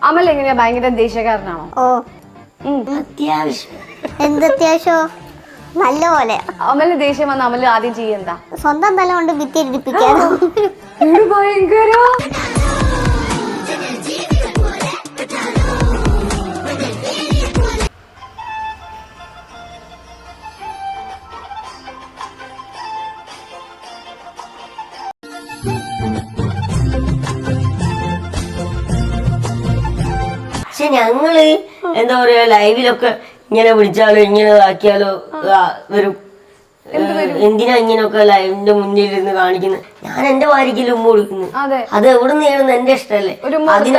അമൽ എങ്ങനെയാ ഭയങ്കര ദേശക്കാരനാണോ? ഓ അത്യാവശ്യം. എന്തത്യാവശ്യോ? നല്ലപോലെ. അമലിന് ദേഷ്യം വന്ന അമൽ ആദ്യം ചെയ്യണ്ടാ? സ്വന്തം തല കൊണ്ട് ഭിത്തിയിടിപ്പിക്കാനോ? ഭയങ്കര പക്ഷെ ഞങ്ങള് എന്താ പറയാ ലൈവിലൊക്കെ ഇങ്ങനെ വിളിച്ചാലോ ഇങ്ങനെ ആക്കിയാലോ വരും. എന്തിനാ ഇങ്ങനെയൊക്കെ ലൈവിന്റെ മുന്നിൽ ഇരുന്ന് കാണിക്കുന്നത്? ഞാൻ എന്റെ ഭാര്യയ്ക്ക് ഉമ്മ കൊടുക്കുന്നു. അത് എവിടെ നിന്ന് ചെയ്യണമെന്ന് എന്റെ ഇഷ്ടല്ലേ. അതിന്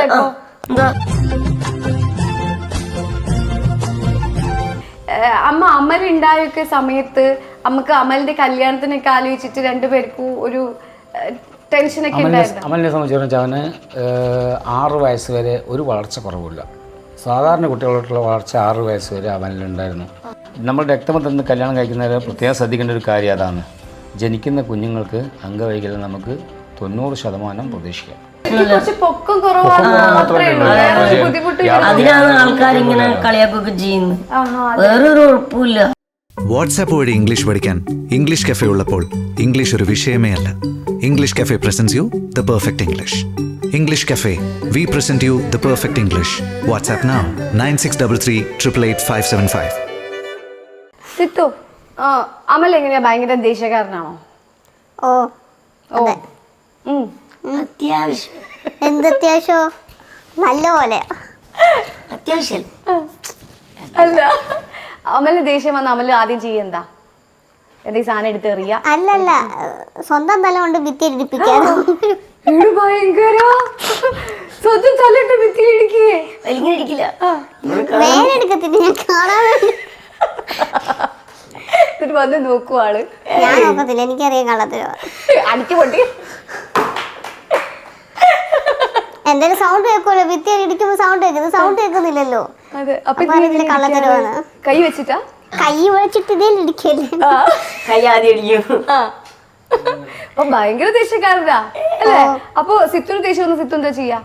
എന്താ അമ്മ അമൽ ഉണ്ടായൊക്കെ സമയത്ത് നമുക്ക് അമലിന്റെ കല്യാണത്തിനൊക്കെ ആലോചിച്ചിട്ട് രണ്ടുപേർക്കും ഒരു ടെൻഷനൊക്കെ ഉണ്ടായിരുന്നു. അമലിനെ സംബന്ധിച്ചിടത്തോളം അവന് 6 വയസ്സ് വരെ ഒരു വളർച്ച കുറവില്ല. സാധാരണ കുട്ടികളോട്ടുള്ള വളർച്ച 6 വയസ്സ് വരെ അവനിലുണ്ടായിരുന്നു. നമ്മൾ രക്തബന്ധത്തിൽ കല്യാണം കഴിക്കുന്നവരെ പ്രത്യേകം ശ്രദ്ധിക്കേണ്ട ഒരു കാര്യം അതാണ്. ജനിക്കുന്ന കുഞ്ഞുങ്ങൾക്ക് അംഗവൈകല്യം നമുക്ക് 90% പ്രതീക്ഷിക്കാം. അതിനാണ് ആൾക്കാർ ഇങ്ങനെ കളിയാക്കൊക്കെ ചെയ്യുന്നത്. വേറൊരു കുഴപ്പമില്ല. വാട്സാപ്പ് വഴി ഇംഗ്ലീഷ് പഠിക്കാൻ ഇംഗ്ലീഷ് കഫേ ഉള്ളപ്പോൾ ഇംഗ്ലീഷ് ഒരു വിഷയമേ അല്ല. English cafe presents you the perfect English. English cafe, we present you the perfect English. WhatsApp now 9633888575. സിത്തു, അമൽ എങ്ങനെയാ ഭയങ്കര ദേശക്കാരനാണോ? ഓ അതെ. അത്യാവശ്യം. എന്തത്യാവശ്യോ? നല്ലപോലെ. അത്യാവശ്യം അല്ല, അമലിന് ദേഷ്യം വന്ന അമൽ ആദ്യം ചെയ്യണ്ടാ? എന്തെങ്കിലും സാധനം എടുത്ത് എറിയ? അല്ലല്ല, സ്വന്തം തല കൊണ്ട് ഭിത്തിയിടിപ്പിക്കാനോ? ഭയങ്കര സ്വന്തം തലയിട്ട് ഭിത്തിയിടിക്കേ? ഇടിക്കില്ല. വേനെടുക്കത്തില്ല, ഞാൻ കാണാൻ വന്ന് നോക്കുവാള്. ഞാൻ നോക്കത്തില്ല, എനിക്കറിയാം കള്ളത്തിലോ. അടിച്ചു പൊട്ടി എന്തായാലും സൗണ്ട് കേൾക്കുമല്ലോ. ഭിത്തി ഇടിക്കുമ്പോ സൗണ്ട് കേൾക്കുന്നത്, സൗണ്ട് കേൾക്കുന്നില്ലല്ലോ. കള്ളത്തരവാണ്. കൈ വെച്ചിട്ടാ? കൈ വെച്ചിട്ട് ഇതിൽ ഇടിക്കല്ലേ? കൈ ആദ്യം ഇടിക്കും. അപ്പൊ ഭയങ്കര ദേഷ്യക്കാരനാ അല്ലേ? അപ്പൊ സിത്തുന് ദേഷ്യം വന്ന് സിത്തു എന്താ ചെയ്യാ?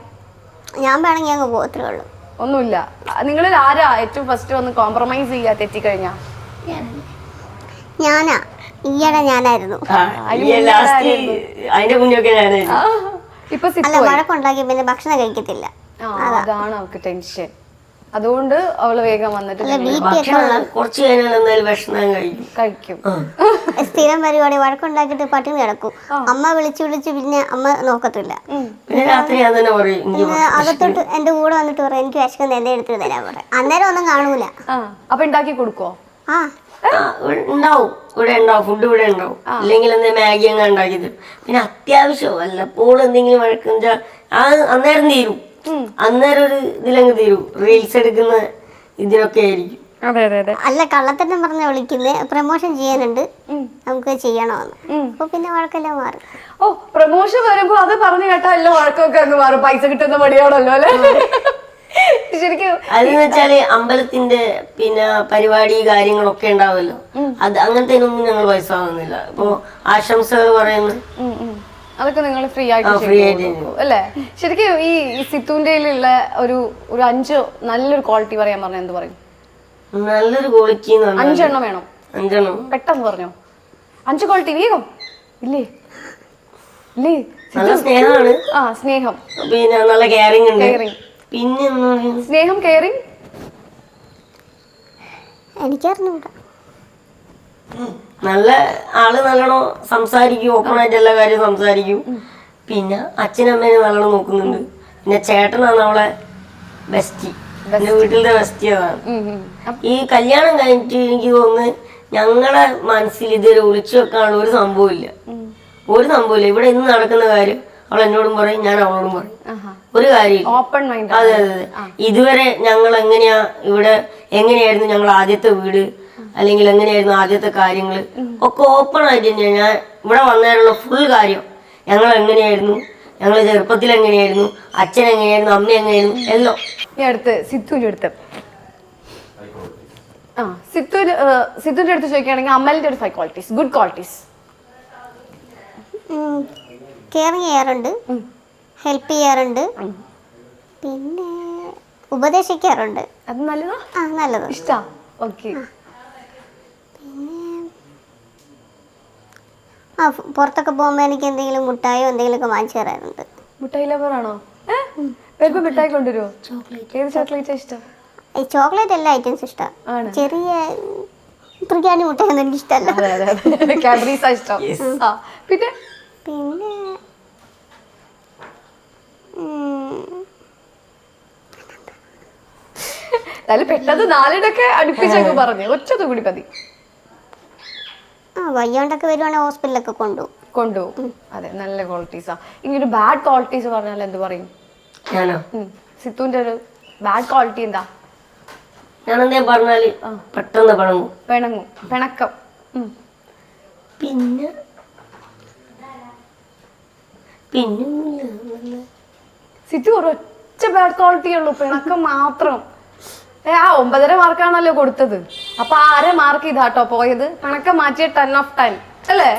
ഞാൻ വേണമെങ്കിൽ അങ്ങ് പോകത്തേ ഉള്ളൂ. ഒന്നുമില്ല. നിങ്ങളിൽ ആരാ ഏറ്റവും ഫസ്റ്റ് വന്ന് കോംപ്രമൈസ് ചെയ്യാ തെറ്റിക്കഴിഞ്ഞാ? ഞാനാ. ഈയിടെ ഞാനായിരുന്നു. അതിന്റെ മുന്നൊക്കെ ഞാനായിരുന്നു. ഇപ്പൊ അല്ല, വഴക്കുണ്ടാക്കി പിന്നെ ഭക്ഷണം കഴിക്കത്തില്ല. അതാണ് അവൾക്ക് ടെൻഷൻ. അതുകൊണ്ട് അവള് വേഗം വന്നിട്ട് കുറച്ച് കഴിഞ്ഞാൽ എന്തായാലും ഭക്ഷണം കഴിക്കും. സ്ഥിരം പരിപാടി. വഴക്കുണ്ടാക്കിട്ട് പട്ടിണി കിടക്കും. അമ്മ വിളിച്ചു പിന്നെ അമ്മ നോക്കത്തില്ല. പിന്നെ രാത്രി ഞാൻ തന്നെ പറയും. അകത്തോട്ട് എന്റെ കൂടെ വന്നിട്ട് പറയാം, എനിക്ക് വിശക്കുന്ന എന്റെ എടുത്ത് തരാൻ പറയാം. അന്നേരം ഒന്നും കാണൂല. അപ്പൊ ഉണ്ടാക്കി കൊടുക്കോ? ഉണ്ടാവും, ഇവിടെ ഉണ്ടാവും, ഫുഡ് ഇവിടെ ഉണ്ടാവും. അല്ലെങ്കിൽ എന്താ മാഗി അങ്ങ് ഉണ്ടാക്കി തരും. പിന്നെ അത്യാവശ്യം വല്ലപ്പോൾ എന്തെങ്കിലും വഴക്കുണ്ടാ അന്നേരം തീരും. അന്നേരം ഒരു ഇതിലങ്ങ് തീരും. റീൽസ് എടുക്കുന്ന ഇതിനൊക്കെ ആയിരിക്കും. അല്ല, കള്ളത്തന്നെ പറഞ്ഞ വിളിക്കുന്നത് പ്രമോഷൻ ചെയ്യാനുണ്ട്, നമുക്ക് ചെയ്യണമെന്ന്. അപ്പൊ പിന്നെ വഴക്കെല്ലാം മാറും. ഓ, പ്രമോഷൻ വരുമ്പോ അത് പറഞ്ഞു കേട്ടാ എല്ലാം വഴക്കൊക്കെ അങ്ങ് മാറും. പൈസ കിട്ടുന്ന പണിയാണല്ലോ അല്ലെ? ശരിക്കും അതെന്ന് വെച്ചാല് അമ്പലത്തിന്റെ പിന്നെ പരിപാടി കാര്യങ്ങളൊക്കെ ഉണ്ടാവുമല്ലോ. അത് അങ്ങനത്തെ ഒന്നും ഞങ്ങൾ പൈസ വാങ്ങുന്നില്ല. ഇപ്പൊ ആശംസകൾ പറയുന്നു, അതൊക്കെ നിങ്ങൾ ഫ്രീ ആയിട്ട് അല്ലേ? ശരിക്കും ഈ സിത്തുവിന്റെ ഒരു 5 നല്ലൊരു ക്വാളിറ്റി പറയാൻ പറഞ്ഞാൽ എന്ത് പറയും? നല്ലൊരു ക്വാളിറ്റി 5 എണ്ണം വേണം. 5 എണ്ണം പെട്ടെന്ന് പറഞ്ഞോ. 5 ക്വാളിറ്റി വേഗം. ഇല്ലേ? നല്ല സ്നേഹമാണ്. സ്നേഹം, പിന്നെ നല്ല കെയറിംഗ് ഉണ്ട്. പിന്നെ സ്നേഹം, കെയറിംഗ്. എനിക്കറിഞ്ഞൂടാ. നല്ല ആള്, നല്ലോണം സംസാരിക്കും, ഓപ്പണായിട്ട് എല്ലാ കാര്യവും സംസാരിക്കും. പിന്നെ അച്ഛനമ്മേനെ നല്ലോണം നോക്കുന്നുണ്ട്. പിന്നെ ചേട്ടനാണ് അവളെ ബെസ്റ്റി, എന്റെ വീട്ടിലത്തെ ബെസ്റ്റി. അതാണ്. ഈ കല്യാണം കഴിഞ്ഞിട്ട് എനിക്ക് തോന്നുന്നു ഞങ്ങളുടെ മനസ്സിൽ ഇതുവരെ ഒളിച്ചു വെക്കാനുള്ള ഒരു സംഭവമില്ല. ഇവിടെ ഇന്ന് നടക്കുന്ന കാര്യം അവൾ എന്നോടും പറയും, ഞാൻ അവളോടും പറയും. ഒരു കാര്യം അതെ അതെ. ഇതുവരെ ഞങ്ങൾ എങ്ങനെയായിരുന്നു ഞങ്ങൾ ആദ്യത്തെ വീട്, അല്ലെങ്കിൽ എങ്ങനെയായിരുന്നു ആദ്യത്തെ കാര്യങ്ങൾ ഒക്കെ ഓപ്പൺ ആയിട്ട് തന്നെയാണ്. ഞാൻ ഇവിടെ വന്നതിനുള്ള ഫുൾ കാര്യം, ഞങ്ങൾ എങ്ങനെയായിരുന്നു, ഞങ്ങൾ ചെറുപ്പത്തിൽ എങ്ങനെയായിരുന്നു, അച്ഛൻ എങ്ങനെയായിരുന്നു, അമ്മ എങ്ങനെയായിരുന്നു, എല്ലാം. ഈ അടുത്ത് സിത്തുവിന്റെ അടുത്ത് ചോദിക്കുകയാണെങ്കിൽ അമലിന്റെ ഒരു 5 ക്വാളിറ്റീസ്, ഗുഡ് ക്വാളിറ്റീസ്. കെയറിങ് ചെയ്യാറുണ്ട്, ഹെൽപ്പ് ചെയ്യാറുണ്ട്, പിന്നെ ഉപദേശിക്കാറുണ്ട്. അത് നല്ലതാ, നല്ലത്. ഇഷ്ടാ. ഓക്കെ. പുറത്തൊക്കെ പോകുമ്പോൾ എനിക്ക് എന്തെങ്കിലും മുട്ടായോ എന്തെങ്കിലുമൊക്കെ വാങ്ങിച്ചു തരാറുണ്ട്. മിഠായി ലവറാണോ? വരുമ്പോ മിഠായി കൊണ്ടുവരുമോ? ഏത് ചോക്ലേറ്റാ ഇഷ്ടം? ഈ ചോക്ലേറ്റ് എല്ലാ ഐറ്റംസും ഇഷ്ടമാണ്. ചെറിയ ബിരിയാണി മുട്ടയൊന്നും എനിക്ക് ഇഷ്ടമല്ല. കാഡ്ബറീസാ ഇഷ്ടം. പിന്നെ പിന്നെ എന്നാലും പെട്ടെന്ന് 4 അടുപ്പിച്ചൊക്കെ പറഞ്ഞു, ഒറ്റത് കൂടി മതി. വയ്യോണ്ടൊക്കെ വരുവാണെങ്കിൽ ഹോസ്പിറ്റലൊക്കെ കൊണ്ടുപോകും. അതെ, നല്ല ക്വാളിറ്റീസാ. ഇനി ഒരു ബാഡ് ക്വാളിറ്റീസ് പറഞ്ഞാൽ എന്ത് പറയും? ഞാനോ? സിത്തുവിന്റെ ഒരു ബാഡ് ക്വാളിറ്റി എന്താ? ഞാനെന്തേ പറഞ്ഞാല് പെട്ടെന്ന് പിണക്കം. പിന്നെ സിത്തു ഒരൊറ്റ ബാഡ് ക്വാളിറ്റി ഉള്ളൂ, പിണക്കം മാത്രം. ആ 9.5 മാർക്കാണല്ലോ കൊടുത്തത്, അപ്പൊ 1/2 മാർക്ക് ഇതാട്ടോ പോയത്. പിണക്കം മാറ്റിയ 10 of 10 അല്ലേ?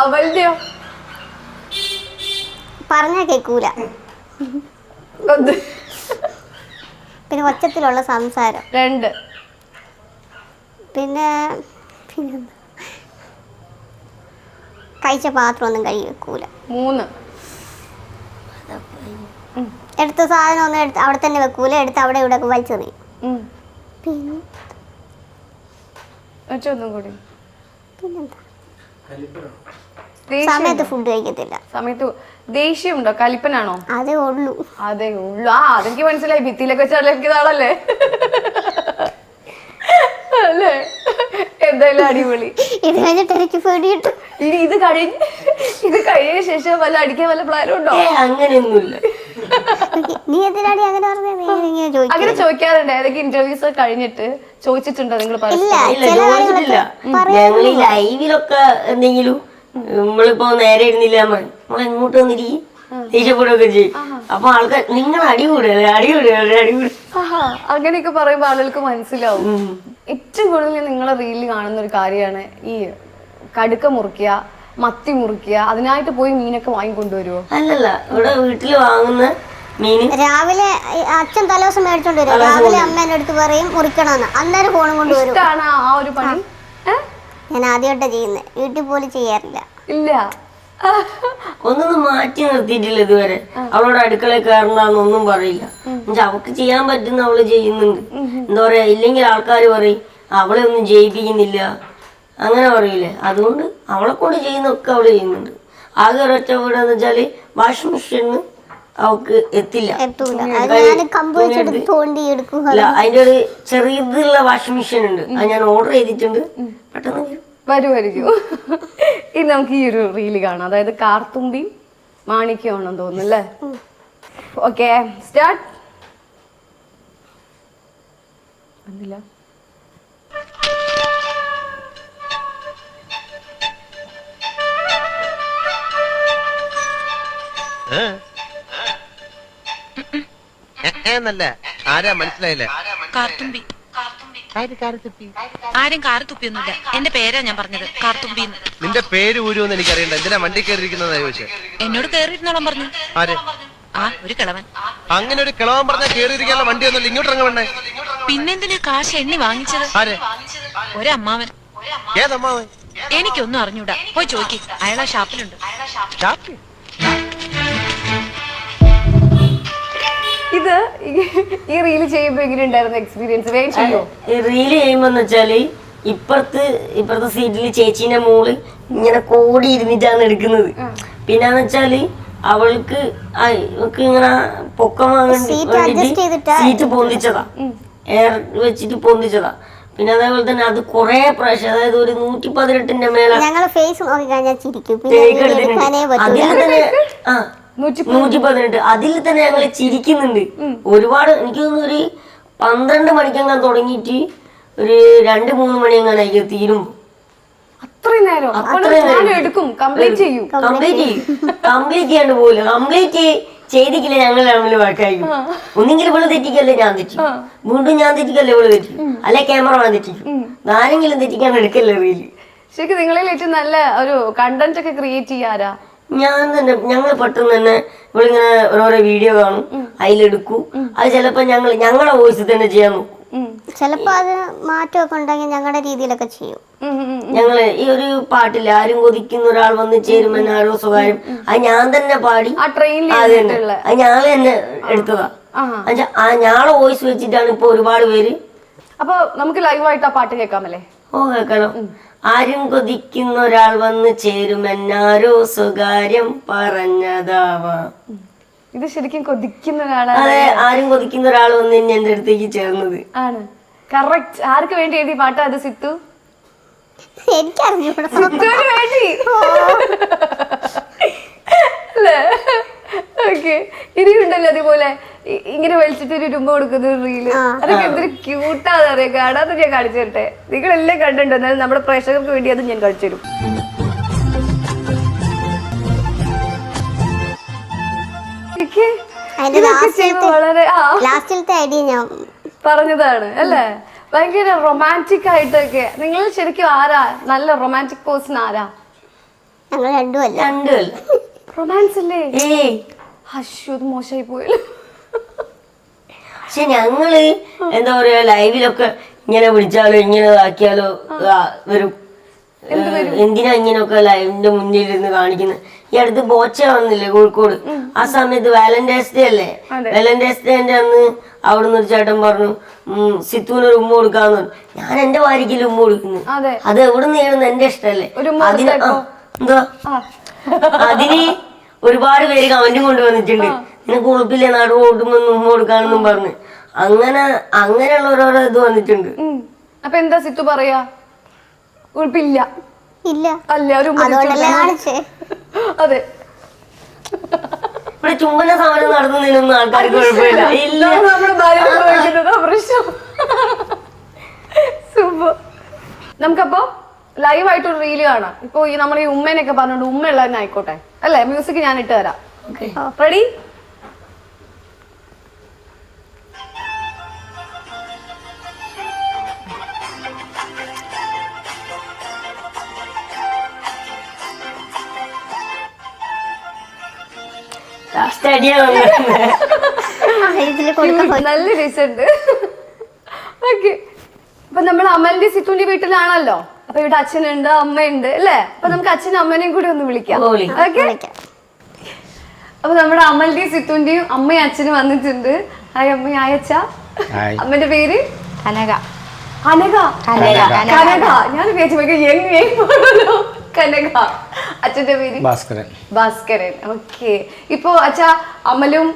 അവളുടെയോ? പറഞ്ഞാ കേൾക്കൂല. പിന്നെ ഒച്ചത്തിലുള്ള സംസാരം 2. പിന്നെ കഴിച്ച പാത്രം ഒന്നും കഴുകി വെക്കൂല. 3. എടുത്ത സാധനം ഒന്നും അവിടെ തന്നെ വെക്കൂല, എടുത്ത് അവിടെ ഇവിടെ വലിച്ചെറിയും. പിന്നെ ഒന്നും കൂടി. പിന്നെന്താ, സമയത്ത് ഫുഡ് കഴിക്കത്തില്ല. സമയത്ത് ദേഷ്യമുണ്ടോ? കലിപ്പനാണോ? അതേ ഉള്ളൂ. അതെനിക്ക് മനസ്സിലായി. ഭിത്തിയിലൊക്കെ ചലക്കിയതാണല്ലേ അല്ലേ? എന്തായാലും അടിപൊളി. ഇത് കഴിഞ്ഞിട്ട് എനിക്ക് പേടിയിട്ടു. ഇനി ഇത് കഴിഞ്ഞ ശേഷം വല്ല അടിക്കാൻ വല്ല പ്ലാനും ഉണ്ടോ? അങ്ങനെയൊന്നുമില്ല. നീ എന്തിനാടി അങ്ങനെ പറഞ്ഞത്? അങ്ങനെ ചോദിക്കാറുണ്ട്. ഏതൊക്കെ ഇന്റർവ്യൂസ് കഴിഞ്ഞിട്ട് ചോദിച്ചിട്ടുണ്ടോ നിങ്ങൾ? ഞങ്ങൾ ഈ ലൈവിലൊക്കെ എന്തെങ്കിലും നമ്മളിപ്പോ നേരെ ഇരുന്നില്ല നമ്മളെങ്ങോട്ട് വന്നിരിക്കും, ദേഷ്യപ്പെടുകയൊക്കെ ചെയ്യും. അപ്പൊ ആൾക്കാർ നിങ്ങൾ അടികൂടല്ലേ. അങ്ങനെയൊക്കെ പറയുമ്പോ ആളുകൾക്ക് മനസ്സിലാവും. ഏറ്റവും കൂടുതൽ നിങ്ങളെ റീലിൽ കാണുന്ന ഒരു കാര്യമാണ് ഈ കടുക്ക മുറിക്കുക, മത്തി മുറിക്കുക. അതിനായിട്ട് പോയി മീനൊക്കെ വാങ്ങിക്കൊണ്ടുവരുമോ? അല്ലല്ല, ഇവിടെ വീട്ടില് വാങ്ങുന്ന മീന് രാവിലെ അച്ഛൻ തലേദിവസം മേടിച്ചോണ്ട് വരും. രാവിലെ അമ്മേന്റെ അടുത്ത് പറയും മുറിക്കണമെന്ന്, അന്നേരം ഫോണും കൊണ്ടുവരും. ഇഷ്ടാണ് ആ ഒരു പണി? ഞാൻ ആദ്യമായിട്ടാ ചെയ്യുന്നത്, വീട്ടിൽ പോലും ചെയ്യാറില്ല. ഇല്ല, ഒന്നും മാറ്റി നിർത്തിയിട്ടില്ല ഇതുവരെ. അവളോട് അടുക്കളയിൽ കയറണ്ടെന്നൊന്നും പറയില്ല. അവൾക്ക് ചെയ്യാൻ പറ്റുന്ന അവള് ചെയ്യുന്നുണ്ട്. എന്താ പറയാ, ഇല്ലെങ്കിൽ ആൾക്കാർ പറയും അവളെ ഒന്നും ചെയ്യിപ്പിക്കുന്നില്ല, അങ്ങനെ പറയില്ലേ. അതുകൊണ്ട് അവളെ കൊണ്ട് ചെയ്യുന്നൊക്കെ അവള് ചെയ്യുന്നുണ്ട്. ആകെ ഒരൊറ്റ വീടെന്ന് വെച്ചാല് വാഷിംഗ് മെഷീന് അവൾക്ക് എത്തില്ല. അല്ല, അതിന്റെ ഒരു ചെറിയതുള്ള വാഷിംഗ് മെഷീൻ ഉണ്ട്, അത് ഞാൻ ഓർഡർ ചെയ്തിട്ടുണ്ട്. പെട്ടെന്ന് വരുമായിരിക്കും. ഇനി നമുക്ക് ഈ ഒരു റീല് കാണാം. അതായത് കാർത്തുമ്പി മാണിക്യമാണെന്ന് തോന്നുന്നു അല്ലേ? Okay, start. വന്നില്ല. ആരാ മനസ്സിലായില്ലേ? കാർത്തുമ്പി. ആരും കാറ് തുപ്പിയൊന്നുമില്ല. എന്റെ പേരാ ഞാൻ പറഞ്ഞത്, കാർത്തുമ്പി. നിന്റെ പേര് ഊരുമെന്ന് എനിക്കറിയണ്ട. എന്തിനാ വണ്ടി കയറിയിരിക്കുന്നതാ ചോദിച്ചേ? എന്നോട് കേറിയിരുന്നോളം പറഞ്ഞു. ആര്? ഒരു കിളവൻ. അങ്ങനെ ഒരു കിളവൻ പറഞ്ഞാൽ കേറിയിരിക്കാനുള്ള വണ്ടി ഒന്നുമില്ല, ഇങ്ങോട്ട് ഇറങ്ങണേ. പിന്നെന്തിനാ കാശ് എണ്ണി വാങ്ങിച്ചത്? ആര്? ഒരമ്മാവൻ. ഏതമ്മാവൻ? എനിക്കൊന്നും അറിഞ്ഞൂടാ, പോയി ചോദിക്ക്. അയാളാ ഷാപ്പിലുണ്ട്. ഷാപ്പിൽ? ഇത് ഈ റീല് ചെയ്യുമ്പോ എങ്ങനെ ഉണ്ടായിരുന്നു എക്സ്പീരിയൻസ്? വേഗം ചെയ്യോ? റീല് ചെയ്യുമ്പോന്ന് വെച്ചാല് ഇപ്പുറത്തെ സീറ്റില് ചേച്ചീന്റെ മോള് ഇങ്ങനെ കോടി ഇരുന്നിട്ടാണ് എടുക്കുന്നത്. പിന്നെന്ന് വെച്ചാല് അവൾക്ക് ഇങ്ങനെ പൊക്കം വാങ്ങാൻ സീറ്റ് പൊന്തിച്ചതാ, എയർ വെച്ചിട്ട് പൊന്തിച്ചതാ. പിന്നെ അതേപോലെ തന്നെ അത് കൊറേ പ്രാവശ്യം, അതായത് ഒരു 118ന്റെ മേലെ അതിൽ തന്നെ 118 അതിൽ തന്നെ ഞങ്ങൾ ചിരിക്കുന്നുണ്ട് ഒരുപാട്. എനിക്ക് തോന്നുന്നു ഒരു 12 മണിക്കെങ്ങാൻ തുടങ്ങിയിട്ട് ഒരു 2-3 മണിയെങ്ങാനായി തീരും. കംപ്ലീറ്റ് ചെയ്യാണ്ട് പോകില്ല. കംപ്ലീറ്റ് ചെയ്തിക്കില്ല ഞങ്ങൾ തമ്മിൽ വഴക്കായിരിക്കും. ഒന്നെങ്കിലും ഇവള് തെറ്റിക്കല്ലേ ഞാൻ തെറ്റിക്കും, വീണ്ടും ഞാൻ തെറ്റിക്കല്ലേ ഇവള് തെറ്റിക്കും, അല്ലെ ക്യാമറ തെറ്റിക്കും. ആരെങ്കിലും തെറ്റിക്കാൻ എടുക്കല്ലേ റീല്. ശരിക്കും നിങ്ങളിൽ ഏറ്റവും നല്ല ഒരു കണ്ടന്റ് ഒക്കെ ക്രിയേറ്റ് ചെയ്യാരാ? ഞങ്ങൾ പെട്ടെന്ന് തന്നെ ഇവളിങ്ങനെ ഓരോരോ വീഡിയോ കാണും, അതിലെടുക്കൂ. അത് ചിലപ്പോ ഞങ്ങളുടെ വോയിസ് തന്നെ ചെയ്യാൻ നോക്കും. ചിലപ്പോ അത് മാറ്റമൊക്കെ ഉണ്ടെങ്കിൽ ഞങ്ങളുടെ രീതിയിലൊക്കെ ചെയ്യും. ഞങ്ങള് ഈ ഒരു പാട്ടില്ല, ആരും കൊതിക്കുന്ന ഒരാൾ വന്ന് ചേരുമെന്നാരോ സ്വകാര്യം, അത് ഞാൻ തന്നെ പാടി, അത് ഞങ്ങള് തന്നെ എടുത്തതാ. ഞങ്ങളെ വോയിസ് വെച്ചിട്ടാണ് ഇപ്പൊ ഒരുപാട് പേര്. അപ്പൊ നമുക്ക് ലൈവായിട്ട് ആ പാട്ട് കേൾക്കാമല്ലേ? ഓ കേൾക്കണം. ആരും കൊതിക്കുന്ന ഒരാൾ വന്ന് ചേരുമെന്നാരോ സ്വകാര്യം പറഞ്ഞതാവാം. ഇത് ശരിക്കും കൊതിക്കുന്ന ഒരാളാണ്. അതെ, ആരും കൊതിക്കുന്ന ഒരാൾ വന്ന് എന്റെ അടുത്തേക്ക് ചേർന്നത് ആണ്. കറക്റ്റ്. ആർക്ക് വേണ്ടി എഴുതി പാട്ടാ അത്? സിത്തു? എനിക്കറിഞ്ഞൂടാ. സിത്തുവിന് വേണ്ടി അല്ലേ? ഓക്കെ. ഇനിയുണ്ടല്ലോ അതുപോലെ ഇങ്ങനെ വലിച്ചിട്ട് ഒരു രൂപ കൊടുക്കുന്ന ഒരു റീല്, അതൊക്കെ എന്തൊരു ക്യൂട്ടാന്ന് അറിയാം. കാണാതെ ഞാൻ കാണിച്ചു തരട്ടെ. നിങ്ങളെല്ലാം കണ്ടിട്ടുണ്ടോ? എന്നാലും നമ്മുടെ പ്രേക്ഷകർക്ക് വേണ്ടി അത് ഞാൻ കാണിച്ചു തരും. വളരെ ലാസ്റ്റിലത്തെ ഐഡിയ ഞാൻ പറഞ്ഞതാണ് അല്ലേ? ഭയങ്കര റൊമാൻറ്റിക് ആയിട്ടൊക്കെ. നിങ്ങൾ ശരിക്കും ആരാ നല്ല റൊമാൻറ്റിക് പേഴ്സൺ? ആരാ? ഞങ്ങൾ രണ്ടുമല്ല. റൊമാൻസ് അല്ലേ? ഏയ് മോശമായി പോയല്ലോ. പക്ഷെ ഞങ്ങള് എന്താ പറയാ, ലൈവിലൊക്കെ ഇങ്ങനെ വിളിച്ചാലോ ഇങ്ങനെ ആക്കിയാലോ വരും. എന്തിനാ ഇങ്ങനെയൊക്കെ ലൈവിന്റെ മുന്നിൽ ഇരുന്ന് കാണിക്കുന്നത്? ഈ അടുത്ത് ബോച്ച വന്നില്ലേ കോഴിക്കോട്, ആ സമയത്ത് വാലന്റൈൻസ് ഡേ അല്ലേ? വാലന്റൈൻസ് ഡേന്റെ അന്ന് അവിടുന്ന് ഒരു ചേട്ടൻ പറഞ്ഞു സിത്തുവിന് ഒരു ഉമ്മ കൊടുക്കാന്ന്. ഞാൻ എന്റെ വാരിക്കല് ഉമ്മ കൊടുക്കുന്നു. അത് എവിടുന്ന് ചെയ്യണമെന്ന് എന്റെ ഇഷ്ടല്ലേ. എന്താ അതിന് ഒരുപാട് പേര് കമന്റും കൊണ്ടുവന്നിട്ടുണ്ട്, നിനക്ക് ഉളുപ്പില്ലേ നാട് ഓടുമ്പോ ഉമ്മ കൊടുക്കാനെന്നും പറഞ്ഞ്. അങ്ങനെയുള്ള ഓരോരോ ഇത് വന്നിട്ടുണ്ട്. അപ്പൊ എന്താ സിത്തു പറയാ? ഉൾപ്പില്ല ഇല്ല അല്ല ഒരു അതെ. ഇവിടെ ചുംബന സമരം നടത്തുന്നതിനൊന്നും ആൾക്കാർക്ക് കുഴപ്പമില്ല. ഇല്ല, പ്രശ്നം. സൂപ്പർ. നമുക്കപ്പോ ലൈവായിട്ടൊരു റീല് കാണാം. ഇപ്പൊ ഈ നമ്മൾ ഈ ഉമ്മേനൊക്കെ പറഞ്ഞോണ്ട് ഉമ്മ ഉള്ള തന്നെ ആയിക്കോട്ടെ അല്ലേ? മ്യൂസിക് ഞാൻ ഇട്ട് തരാം. റെഡി? നല്ല രസമുണ്ട്. ഓക്കെ. അപ്പൊ നമ്മൾ അമലിന്റെ സിത്തുവിന്റെ വീട്ടിലാണല്ലോ. അപ്പൊ ഇവിടെ അച്ഛനുണ്ട്, അമ്മയുണ്ട് അല്ലേ? അപ്പൊ നമുക്ക് അച്ഛനും അമ്മനെയും കൂടി ഒന്ന് വിളിക്കാം. ഓക്കെ. അപ്പൊ നമ്മുടെ അമലിന്റെയും സിത്തുവിന്റെയും അമ്മയും അച്ഛനും വന്നിട്ടുണ്ട്. ഹായ് അമ്മ, ഹായ് അച്ഛ. അമ്മന്റെ പേര് കനക. കനക. കനക. ഞാൻ വിചാരിച്ചു കനക. അച്ഛന്റെ പേര് ഭാസ്കരൻ. ഭാസ്കരൻ. ഓക്കെ. ഇപ്പൊ അച്ഛാ അമലും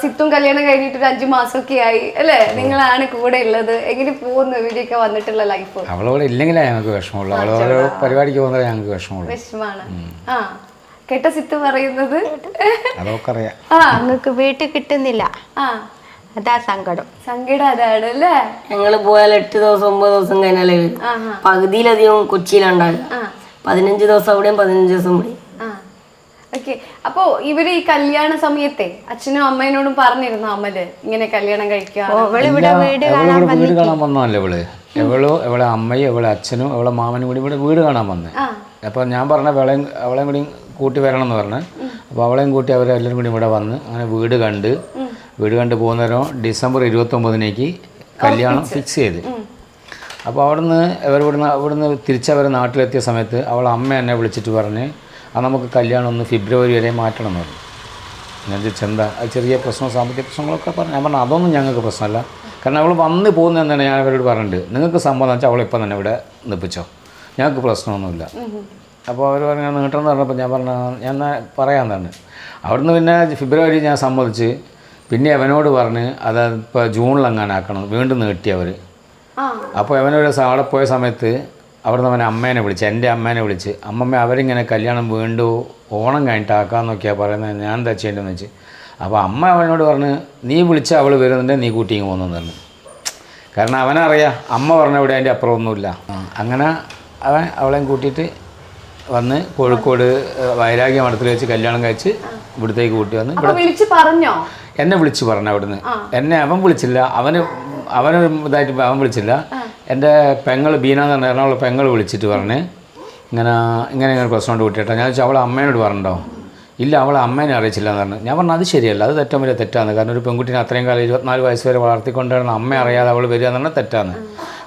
സിത്തും കല്യാണം കഴിഞ്ഞിട്ട് ഒരു 5 മാസമൊക്കെ ആയി അല്ലേ? നിങ്ങളാണ് കൂടെ ഉള്ളത്. എങ്ങനെ പോകുന്നു ഇവരൊക്കെ വന്നിട്ടുള്ള ലൈഫ്? അവളോടെ ഇല്ലെങ്കിലേ ഞങ്ങൾക്ക് വിഷമമുള്ളൂ. അവളോരോ പരിപാടിക്ക് പോകുന്നത് ഞങ്ങൾക്ക് വിഷമമുള്ളൂ. വിഷമാണ്. ആ കേട്ട സിത്തു പറയുന്നത് അതൊക്കെ അറിയാം. നിങ്ങൾക്ക് വീട്ടിൽ കിട്ടുന്നില്ല, അതാ സങ്കടം. സങ്കടം അതാണ് അല്ലേ? ഞങ്ങള് പോയാൽ 8 ദിവസം 9 ദിവസം കഴിഞ്ഞാലേ വരും. പകുതിയിലധികം കൊച്ചിയിലുണ്ടാകുക. 15 ദിവസം അവിടെയും 15 ദിവസം ഇവിടെ. ഓക്കെ. അപ്പൊ ഇവര് ഈ കല്യാണ സമയത്തെ അച്ഛനും അമ്മേനോടും പറഞ്ഞിരുന്നു അമ്മല് ഇങ്ങനെ കല്യാണം കഴിക്കാം? വീട് കാണാൻ വന്നല്ലേ ഇവള്. ഇവളെ അമ്മയും ഇവളെ അച്ഛനും ഇവളെ മാമനും കൂടി ഇവിടെ വീട് കാണാൻ വന്നേ. അപ്പോൾ ഞാൻ പറഞ്ഞ അവളെയും കൂടി കൂട്ടി വരണം എന്ന് പറഞ്ഞ്. അപ്പോൾ അവളെയും കൂട്ടി അവരെല്ലാവരും കൂടി ഇവിടെ വന്ന് അങ്ങനെ വീട് കണ്ട് പോകുന്നേരം ഡിസംബർ 29 കല്യാണം ഫിക്സ് ചെയ്ത്. അപ്പോൾ ഇവിടുന്ന് തിരിച്ചവരെ നാട്ടിലെത്തിയ സമയത്ത് അവളെ അമ്മ എന്നെ വിളിച്ചിട്ട് പറഞ്ഞ് അത് നമുക്ക് കല്യാണം ഒന്ന് ഫെബ്രുവരി വരെ മാറ്റണം എന്ന് പറഞ്ഞു. ഞാൻ ചോദിച്ചു എന്താ? അത് ചെറിയ പ്രശ്നവും സാമ്പത്തിക പ്രശ്നങ്ങളൊക്കെ പറഞ്ഞു. ഞാൻ പറഞ്ഞു അതൊന്നും ഞങ്ങൾക്ക് പ്രശ്നമല്ല, കാരണം അവൾ വന്ന് പോകുന്നതെന്നാണ് ഞാൻ അവരോട് പറഞ്ഞിട്ടുണ്ട്. നിങ്ങൾക്ക് സംഭവം വെച്ചാൽ അവളിപ്പം തന്നെ ഇവിടെ നിൽപ്പിച്ചോ, ഞങ്ങൾക്ക് പ്രശ്നമൊന്നുമില്ല. അപ്പോൾ അവർ പറഞ്ഞു ഞാൻ നീട്ടണമെന്ന് പറഞ്ഞപ്പോൾ ഞാൻ പറഞ്ഞു ഞാൻ പറയാമെന്ന് പറഞ്ഞു. അവിടുന്ന് പിന്നെ ഫെബ്രുവരി ഞാൻ സമ്മതിച്ച്. പിന്നെ അവനോട് പറഞ്ഞ് അത് ഇപ്പോൾ ജൂണിലെങ്ങാനാക്കണം, വീണ്ടും നീട്ടി അവർ. അപ്പോൾ അവനൊരു അവിടെ പോയ സമയത്ത് അവിടുന്ന് അവനെ അമ്മേനെ വിളിച്ച്, എൻ്റെ അമ്മേനെ വിളിച്ച്, അമ്മമ്മ അവരിങ്ങനെ കല്യാണം വീണ്ടും ഓണം കഴിഞ്ഞിട്ടാക്കാമെന്നൊക്കെയാണ് പറയുന്നത്. ഞാൻ എന്താ ചെയ്യേണ്ടതെന്ന് വെച്ച്. അപ്പോൾ അമ്മ അവനോട് പറഞ്ഞ് നീ വിളിച്ച അവൾ വരുന്നുണ്ട്, നീ കൂട്ടിങ് പോകുന്നു പറഞ്ഞു. കാരണം അവനറിയാം അമ്മ പറഞ്ഞ ഇവിടെ അതിൻ്റെ അപ്പുറം ഒന്നുമില്ല. അങ്ങനെ അവൻ അവളെയും കൂട്ടിയിട്ട് വന്ന് കോഴിക്കോട് വൈരാഗ്യ മഠത്തിൽ വെച്ച് കല്യാണം കഴിച്ച് ഇവിടത്തേക്ക് കൂട്ടി വന്ന് എന്നെ വിളിച്ച് പറഞ്ഞു അവിടുന്ന്. എന്നെ അവൻ വിളിച്ചില്ല, അവന് ഇതായിട്ട് അവൻ വിളിച്ചില്ല. എൻ്റെ പെങ്ങൾ ബീന എന്ന് പറഞ്ഞ എറണാകുളം പെങ്ങൾ വിളിച്ചിട്ട് പറഞ്ഞ് ഇങ്ങനെ പ്രശ്നം കൊണ്ട് കൂട്ടിയിട്ടാ. ഞാൻ ചോദിച്ചാൽ അവളെ അമ്മേനോട് പറഞ്ഞോ ഇല്ല അവളെ അമ്മേനെ അറിയിച്ചില്ല എന്ന് പറഞ്ഞു. ഞാൻ പറഞ്ഞു അത് ശരിയല്ല, അത് ഏറ്റവും വലിയ തെറ്റാണ്. കാരണം ഒരു പെൺകുട്ടിനെ അത്രയും കാലം 24 വയസ്സ് വരെ വളർത്തിക്കൊണ്ടാണ് അമ്മ അറിയാതെ അവൾ വരിക എന്ന് പറഞ്ഞാൽ തെറ്റാണ്.